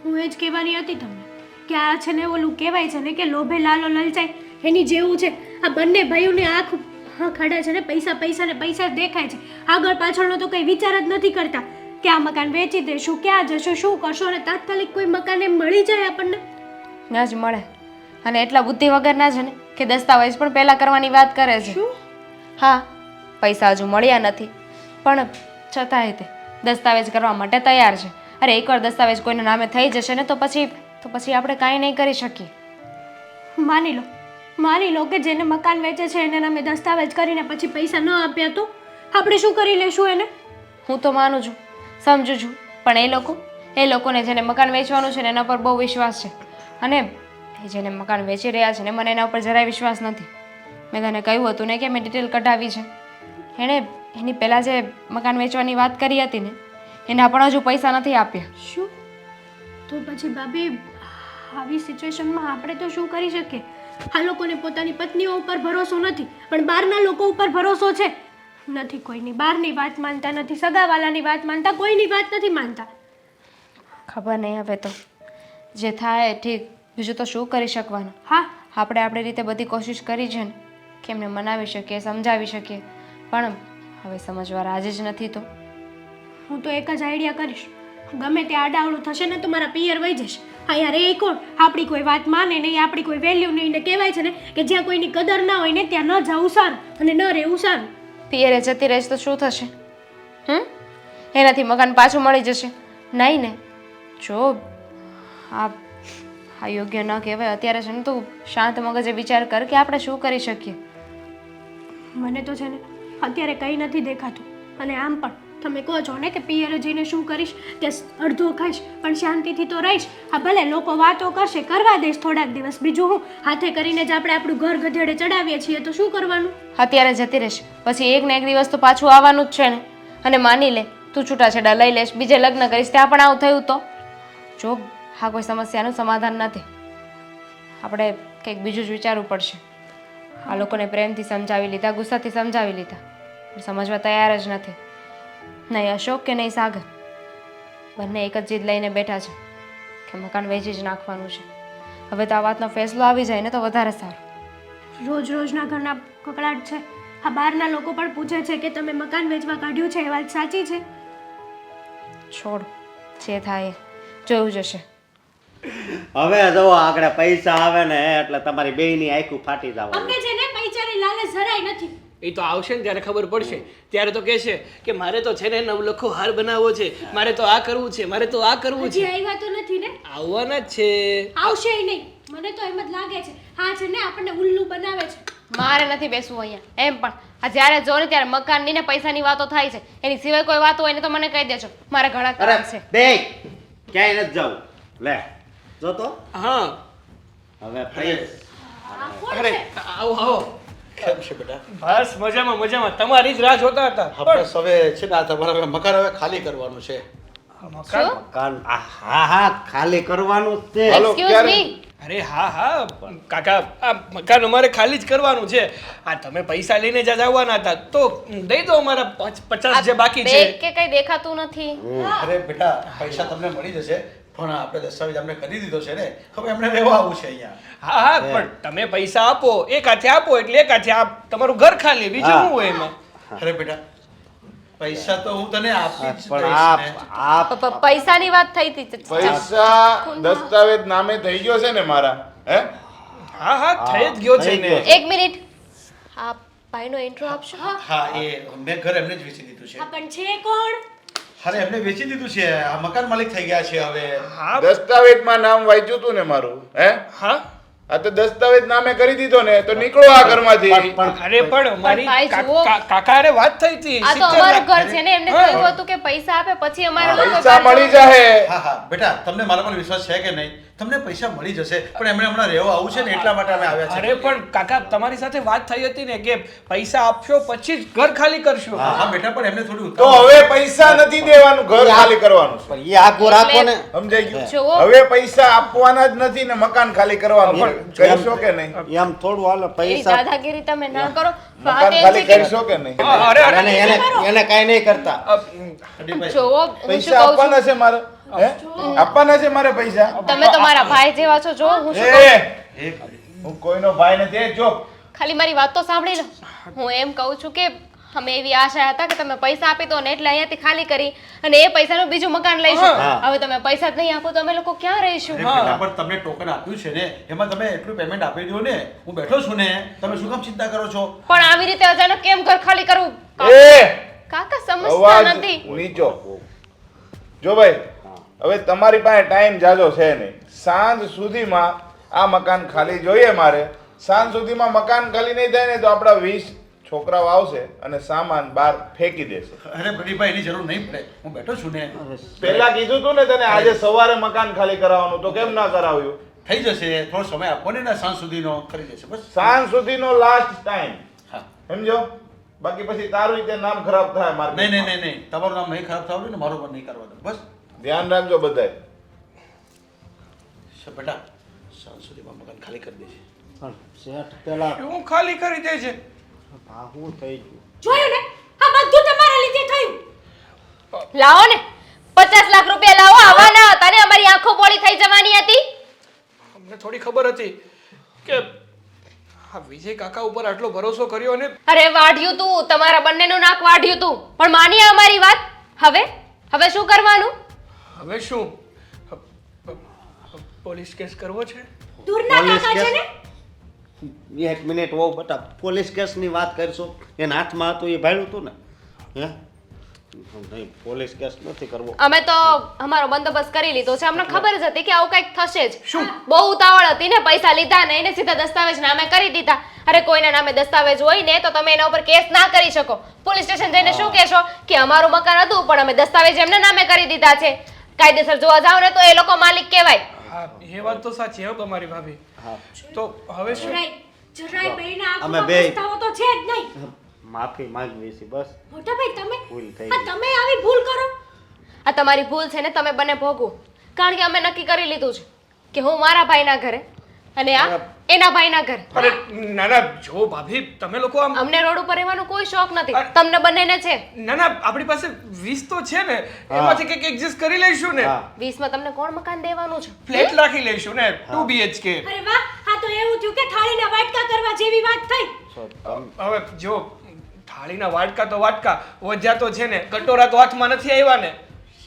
Speaker 4: હું એ જ કહેવાની હતી તમને કે આ છે ને ઓલું કહેવાય છે ને કે લોભે લાલો લલચાય, એની જેવું છે. આ બંને ભાઈઓને આંખ ખડા છે ને પૈસા પૈસા ને પૈસા જ દેખાય છે, આગળ પાછળનો તો કંઈ વિચાર જ નથી કરતા કે આ મકાન વેચી દેશું, ક્યાં જશું, શું કરશો, અને તાત્કાલિક કોઈ મકાન એમ મળી જાય આપણને
Speaker 5: ના જ મળે. અને એટલા બુદ્ધિ વગરના છે ને કે દસ્તાવેજ પણ પહેલાં કરવાની વાત કરે છે. હા, પૈસા હજુ મળ્યા નથી પણ છતાંય તે દસ્તાવેજ કરવા માટે તૈયાર છે. અરે એકવાર દસ્તાવેજ કોઈના નામે થઈ જશે ને તો પછી આપણે કાંઈ નહીં કરી શકીએ.
Speaker 4: માની લો કે જેને મકાન વેચે છે એના નામે દસ્તાવેજ કરીને પછી પૈસા ન આપ્યા તો આપણે શું કરી લેશું એને?
Speaker 5: હું તો માનું છું, સમજુ છું, પણ એ લોકોને જેને મકાન વેચવાનું છે ને એના પર બહુ વિશ્વાસ છે, અને એ જેને મકાન વેચી રહ્યા છે ને મને એના ઉપર જરાય વિશ્વાસ નથી. મેં તને કહ્યું હતું ને કે મેં ડિટેલ કઢાવી છે. એણે એની પહેલાં જે મકાન વેચવાની વાત કરી હતી ને એના પણ હજુ પૈસા નથી આપ્યા.
Speaker 4: શું? તો પછી ભાભી આવી સિચ્યુએશનમાં આપણે તો શું કરી શકીએ? આ લોકોને પોતાની પત્નીઓ ઉપર ભરોસો નથી પણ બહારના લોકો ઉપર ભરોસો છે. નથી કોઈની બહારની વાત માનતા, નથી સગાવાલાની વાત માનતા, કોઈની વાત નથી માનતા.
Speaker 5: ખબર નહીં હવે તો જે થાય એ ઠીક, બીજું તો શું કરી શકવાનું.
Speaker 4: હા
Speaker 5: આપણે આપણી રીતે બધી કોશિશ કરી છે ને કે એમને મનાવી શકીએ, સમજાવી શકીએ, પણ હવે સમજવા રાજી જ નથી. તો
Speaker 4: હું તો એક જ આઈડિયા કરીશ, ગમે તે આડાવડું થશે ને તો મારા પિયર વહી જશે. અહીંયા રે કોણ, આપણી કોઈ વાત માને નહીં, આપણી કોઈ વેલ્યુ નહીં. ને કહેવાય છે ને કે જ્યાં કોઈની કદર ના હોય ને ત્યાં ન જવું સારું અને ન રહેવું સારું.
Speaker 5: પિયરે જતી રહીશ તો શું થશે? એનાથી મકાન પાછું મળી જશે? નહીં ને. જો આ યોગ્ય ન કહેવાય. અત્યારે છે ને તું શાંત મગજે વિચાર કર કે આપણે શું કરી શકીએ.
Speaker 4: મને તો છે ને અત્યારે કંઈ નથી દેખાતું. અને આમ પણ તમે કહો છો ને કે પિયરે જઈને શું કરીશ, કે અડધું ખાઈશ પણ શાંતિથી તો રહીશ. હા ભલે લોકો વાતો કરશે, કરવા દઈશ થોડાક દિવસ, બીજું હું હાથે કરીને જ આપણે આપણું ઘર ગધેડે ચડાવીએ છીએ તો શું કરવાનું.
Speaker 5: અત્યારે જતી રહેશે પછી એક ને એક દિવસ તો પાછું આવવાનું જ છે ને. અને માની લે તું છૂટાછેડા લઈ લેશ, બીજે લગ્ન કરીશ, ત્યાં પણ આવું થયું તો જો હા કોઈ સમસ્યાનું સમાધાન નથી. આપણે કંઈક બીજું જ વિચારવું પડશે. આ લોકોને પ્રેમથી સમજાવી લીધા, ગુસ્સાથી સમજાવી લીધા, પણ સમજવા તૈયાર જ નથી. નહીં અશોક કે નહીં સાગર, બંને એક જ જીદ લઈને બેઠા છે કે મકાન વેચી જ નાખવાનું છે. હવે તો આ વાતનો ફેસલો આવી જાય ને તો વધારે સારું.
Speaker 4: રોજ રોજના ઘરના કકડાટ છે. આ બહારના લોકો પણ પૂછે છે કે તમે મકાન વેચવા કાઢ્યું છે, એ વાત સાચી છે?
Speaker 5: છોડ, જે થાય એ જોયું જશે.
Speaker 6: હવે જો આગળ પૈસા આવે ને એટલે તમારી બેયની આંખું ફાટી જવાનું.
Speaker 4: અમને છે ને પૈસાની લાલચ જરાય નથી.
Speaker 3: એ તો આવશે ને ત્યારે ખબર પડશે. ત્યારે તો કહેશે કે મારે તો છે ને નવલખો હાર બનાવવો છે, મારે તો આ કરવું છે, મારે તો આ કરવું
Speaker 4: હજી
Speaker 3: છે.
Speaker 4: આવ્યા તો નથી ને?
Speaker 3: આવવાના જ છે.
Speaker 4: આવશે નહીં, મને તો એમ જ લાગે છે. હા છે ને આપણને ઉલ્લુ બનાવે છે.
Speaker 5: મારે નથી બેસવું અહીંયા. એમ પણ આ જ્યારે જો ને ત્યારે મકાનની ને પૈસાની વાતો થાય છે. એની સિવાય કોઈ વાત હોય ને તો મને કહી દેજો, મારે ઘણા કામ છે.
Speaker 6: બે ક્યાંય નથી જવું. લે જો તો
Speaker 3: હા
Speaker 6: હવે પ્લીઝ.
Speaker 4: આ કોણ
Speaker 3: અરે
Speaker 4: છે?
Speaker 3: આવો આવો.
Speaker 1: કેમ છે બેટા?
Speaker 3: બસ મજામાં મજામાં. તમારી જ રાહ જોતા હતા.
Speaker 1: આપણે હવે છે ને આ તમારા મકાન હવે ખાલી કરવાનું છે.
Speaker 3: મકાન?
Speaker 6: મકાન હા હા ખાલી કરવાનું જ છે.
Speaker 5: Excuse me.
Speaker 3: અરે હા હા કાકા, આ મકાન અમારે ખાલી જ કરવાનું છે. આ તમે પૈસા લઈને જ આવવાના હતા તો દઈ દો અમારા 50 જે બાકી છે.
Speaker 5: બેગ કે કઈ દેખાતું નથી.
Speaker 1: અરે બેટા પૈસા તમને મળી જશે, પણ આપણે દસ્તાવેજ અમને કરી દીધો છે ને, હવે એમને રહેવા આવું છે અહીંયા.
Speaker 3: હા હા પણ તમે પૈસા આપો, એક હાથે આપો એટલે એક હાથે આપ તમારું ઘર ખાલી, બીજું શું હોય એમાં?
Speaker 1: અરે બેટા પૈસા તો હું તને આપી જ
Speaker 6: પણ
Speaker 1: દઈશ ને.
Speaker 6: આપ
Speaker 5: પૈસાની વાત થઈ હતી.
Speaker 7: પૈસા દસ્તાવેજ નામે થઈ ગયો છે ને મારા, હે?
Speaker 3: હા હા થઈ જ ગયો છે ને.
Speaker 5: એક મિનિટ, આ ભાઈનો ઇન્ટ્રો આપશો?
Speaker 1: હા એ મેં ઘર એમને જ વેચી દીધું છે.
Speaker 4: આ પણ છે કોણ?
Speaker 1: અરે એમને વેચી દીધું છે, આ મકાન માલિક થઈ ગયા છે હવે.
Speaker 3: હા
Speaker 7: દસ્તાવેજમાં નામ વાંચ્યું તું ને મારું, હે?
Speaker 3: હા
Speaker 7: આ તો દસ્તાવેજ નામે કરી દીધો ને તો નીકળો આ ઘરમાંથી.
Speaker 3: અરે પણ મારી
Speaker 5: ભાઈ જુઓ.
Speaker 3: કાકા હારે વાત થઈ હતી.
Speaker 5: આ તો
Speaker 3: 70
Speaker 5: અમારું
Speaker 3: લાખ.
Speaker 5: ઘર છે ને, એમને કહ્યું હતું કે પૈસા આપે પછી અમારે લોકો
Speaker 7: પૈસા
Speaker 5: ઘર
Speaker 7: મળી જાહે.
Speaker 1: હા હા બેટા તમને મારા પર વિશ્વાસ છે કે નહીં? તમને પૈસા મળી જશે, પણ એમને હમણાં રહેવા આવું છે ને એટલા માટે અમે આવ્યા છે.
Speaker 3: અરે પણ કાકા તમારી સાથે વાત થઈ હતી ને કે પૈસા આપશો પછી જ ઘર ખાલી કરશો.
Speaker 1: હા હા બેટા પણ એમને થોડી
Speaker 7: તો હવે પૈસા નથી દેવાનું, ઘર ખાલી કરવાનું.
Speaker 6: પણ એ આગો રાખો ને.
Speaker 7: સમજાઈ ગયું?
Speaker 5: જુઓ.
Speaker 7: હવે પૈસા આપવાના જ નથી ને મકાન ખાલી કરવાનું. કરશો કે નહીં?
Speaker 6: એમ થોડું હાલો
Speaker 5: એવી
Speaker 6: પૈસા
Speaker 5: દાદાગીરી તમે ના કરો.
Speaker 7: મકાન
Speaker 5: વાત એમ
Speaker 7: ખાલી
Speaker 5: છે કે
Speaker 7: કરશો કે નહીં?
Speaker 3: અરે અરે
Speaker 6: એને એને એને કાંઈ નહીં કરતા.
Speaker 5: જોવો હું શું
Speaker 7: પૈસા
Speaker 5: કહું છું,
Speaker 7: આપવાના છે મારે, હે? આપવાના છે મારે પૈસા.
Speaker 5: તમે તો મારા ભાઈ જેવા છો. જો હું શું કહું છું,
Speaker 7: હું કોઈનો ભાઈ નથી. એ જો
Speaker 5: ખાલી મારી વાત તો સાંભળી લો. હું એમ કહું છું કે અમે એવી આશા હતા કે તમે પૈસા આપી દો ને એટલે અહીંયાથી ખાલી કરી અને એ પૈસાનું બીજું મકાન લઈશું. હવે તમે પૈસા જ નહીં આપો તો અમે લોકો ક્યાં રહીશું?
Speaker 1: બેટા પણ તમને ટોકન આપ્યું છે ને, એમાં તમે એટલું પેમેન્ટ આપી દો ને. હું બેઠો છું ને, તમે શું કામ ચિંતા કરો છો?
Speaker 5: પણ આવી રીતે અચાનક કેમ ઘર ખાલી કરવું?
Speaker 7: એ
Speaker 5: કાકા સમજતા
Speaker 7: અવાજ
Speaker 5: નથી.
Speaker 7: નીચો. જો ભાઈ હવે તમારી પાસે ટાઈમ જાજો છે નહીં. સાંજ સુધીમાં આ મકાન ખાલી જોઈએ મારે. સાંજ સુધીમાં મકાન ખાલી નહીં થાય ને તો આપણા 20 છોકરાઓ આવશે અને સામાન બહાર ફેંકી દેશે.
Speaker 1: અરે પ્રદીપભાઈ એની જરૂર નહીં પડે, હું બેઠો છું ને.
Speaker 7: પહેલા કીધું તું ને તને આજે સવારે મકાન ખાલી કરાવવાનું, તો કેમ ના કરાવ્યું?
Speaker 1: થઈ જશે, થોડો સમય આપો ને, સાંજ સુધીનો કરી દેશે બસ.
Speaker 7: સાંજ સુધીનો લાસ્ટ ટાઈમ,
Speaker 1: હા
Speaker 7: સમજો? બાકી પછી તારું રીતે નામ ખરાબ થાય
Speaker 1: નહીં
Speaker 7: મારું.
Speaker 1: નહીં નહીં નહીં, તમારું નામ નહીં ખરાબ થવાનું ને મારું પણ નહીં કરવા દો બસ.
Speaker 7: ધ્યાન રાખજો બધાય.
Speaker 1: બેટા સાંજ સુધીમાં મકાન ખાલી કરી દેશે.
Speaker 6: પણ શેઠ પેલા
Speaker 3: હું ખાલી કરી દે છે.
Speaker 6: આ શું થઈ ગયું?
Speaker 4: જોયું ને, આ બધું તમારા લીધે થયું.
Speaker 5: લાવો ને 50 લાખ રૂપિયા લાવો. આવવાના હતા ને અમારી અમારી આંખો પોળી થઈ જવાની હતી?
Speaker 3: અમને થોડી ખબર હતી કે આ વિજય કાકા ઉપર આટલો ભરોસો કર્યો અને
Speaker 5: અરે વાઢ્યું તું, તમારા બંનેનું નાક વાઢ્યું તું, પણ માની અમારી વાત. હવે શું કરવાનું?
Speaker 3: હવે શું પોલીસ કેસ કરવો છે?
Speaker 4: દૂરના
Speaker 6: પોલીસ
Speaker 4: કાકા છે
Speaker 6: કેસ?
Speaker 4: ને?
Speaker 6: એક મિનિટ વહુ બટા, પોલીસ કેસની વાત કરશો? એના હાથમાં હતું એ ભાડ્યું હતું ને? હે નહીં, પોલીસ કેસ નથી કરવો.
Speaker 5: અમે તો અમારો બંદોબસ્ત કરી લીધો છે. અમને ખબર જ હતી કે આવું કંઈક થશે જ. શું બહુ ઉતાવળ હતી ને, પૈસા લીધા ને એને સીધા દસ્તાવેજ નામે કરી દીધા. અરે કોઈના નામે દસ્તાવેજ હોય ને તો તમે એના ઉપર કેસ ના કરી શકો. પોલીસ સ્ટેશન જઈને શું કહેશો કે અમારું મકાન હતું પણ અમે દસ્તાવેજ એમને નામે કરી દીધા છે. કાયદેસર જોવા જાવ ને તો એ લોકો માલિક કહેવાય.
Speaker 3: હા, એ વાત તો સાચી હો તમારી ભાભી. તો હવે શું?
Speaker 4: જરાય બેયના
Speaker 6: અમે
Speaker 4: આંખોમાં
Speaker 6: બેય-
Speaker 4: પસ્તાવો તો છે જ નહીં.
Speaker 6: માફી માંગવી છે બસ.
Speaker 4: મોટા ભાઈ તમે
Speaker 6: ભૂલ થઈ
Speaker 4: આ તમે આવી ભૂલ કરો.
Speaker 5: આ તમારી ભૂલ છે ને, તમે બંને ભોગવો. કારણ કે અમે નક્કી કરી લીધું છે કે હું મારા ભાઈના ઘરે અને આ એના ભાઈના ઘરે.
Speaker 3: અરે ના ના, જો ભાભી તમે લોકો આમ
Speaker 5: અમને રોડ ઉપર રહેવાનો કોઈ શોખ નથી, તમને બંનેને છે.
Speaker 3: ના ના, આપણી પાસે 20 તો છે ને, એમાંથી કંઈક એડજસ્ટ કરી લઈશું ને.
Speaker 6: હા
Speaker 5: 20માં તમને કોણ મકાન દેવાનું છે?
Speaker 3: ફ્લેટ રાખી લઈશું ને, 2 BHK.
Speaker 4: અરે વાહ, આ તો એવું થયું કે થાળીના વાટકા કરવા જેવી વાત થઈ.
Speaker 6: તો તમ-
Speaker 3: હવે જો થાળીના વાટકા તો વાટકા, વજ્યા તો છે ને, કટોરા તો હાથમાં નથી આવ્યા ને.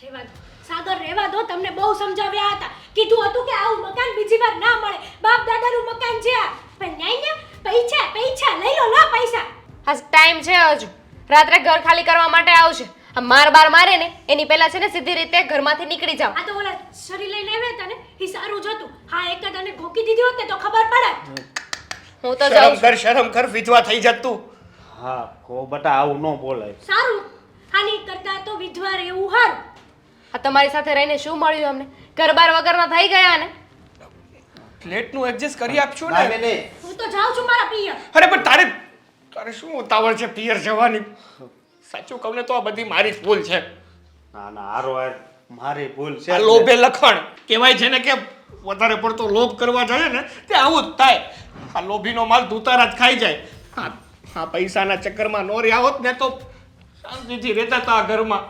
Speaker 4: રેવા દો. સાગર રેવા દો, તમને બહુ સમજાવ્યા હતા. કીધું હતું કે આવું મકાન બીજી વાર ના મળે. બાપ દાદાનું મકાન છે આ. પણ નહીં ને, પૈસા લઈ લો લો પૈસા.
Speaker 5: આ ટાઈમ છે હજુ. રાત્રે ઘર ખાલી કરવા માટે આવશે. આ માર બાર મારે ને એની પહેલા છે ને સીધી રીતે ઘરમાંથી નીકળી જાવ.
Speaker 4: આ તો ઓલા શરી લઈને આવ્યા હતા ને, એ સારું જ હતું. હા, એક જ આને ઘોકી દીધી હોત ને તો ખબર પડત.
Speaker 5: હું તો જાઉં છું.
Speaker 3: શરમ કર, વિધવા થઈ જત તું.
Speaker 6: હા કો બટા, આવું ન બોલાય.
Speaker 4: સારું, આની કરતા તો વિધવા રહેવું હારું.
Speaker 5: આ તમારી સાથે રહીને શું મળ્યું અમને? ઘર બાર વગરના થઈ ગયા ને.
Speaker 3: ફ્લેટનું એડજસ્ટ કરી આપશું
Speaker 6: ના
Speaker 3: ને.
Speaker 6: નહીં.
Speaker 4: હું તો જાઉં છું મારા પિયર.
Speaker 3: અરે પણ તારે શું ઉતાવળ છે પિયર જવાની? સાચું કહું ને તો આ બધી મારી જ ભૂલ છે.
Speaker 6: ના ના, હારો હાર મારી ભૂલ છે.
Speaker 3: આ લોભે લખણ કહેવાય છે ને, કે વધારે પડતો લોભ કરવા જાય ને તે આવું જ થાય. આ લોભીનો માલ દુતારા જ ખાઈ જાય. હા, પૈસાના ચક્કરમાં નો રહ્યા હોત ને તો શાંતિથી રહેતા હતા આ ઘરમાં.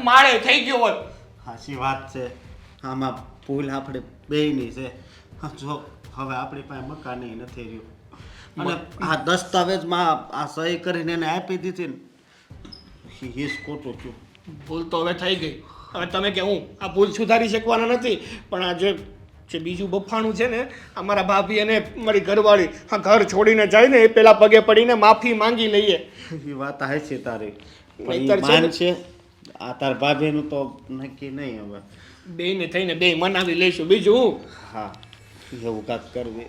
Speaker 3: માળે થઈ ગયો હોત.
Speaker 6: સાચી વાત છે. આમાં ભૂલ આપણે બેયની છે. હા, જો હવે આપણી પાસે મકાન નથી રહ્યું અને આ દસ્તાવેજમાં આ સહી કરીને એને આપી દીધી ને, એ જ ખોટું થયું.
Speaker 3: ભૂલ તો હવે થઈ ગઈ. હવે તમે કે હું આ ભૂલ સુધારી શકવાના નથી, પણ આ જે બીજું બફાણું છે ને, અમારા ભાભી અને મારી ઘરવાળી આ ઘર છોડીને જાય ને એ પેલા પગે પડીને માફી માંગી લઈએ.
Speaker 6: એ વાત છે તારી.
Speaker 3: નહીંતર
Speaker 6: પણ
Speaker 3: છે
Speaker 6: ઈ
Speaker 3: ને-
Speaker 6: માન છે આ તાર ભાભીનું તો નક્કી નહીં હવે.
Speaker 3: બેયને થઈને બે મનાવી લઈશું, બીજું હું.
Speaker 6: હા એવું કાંક કરવી.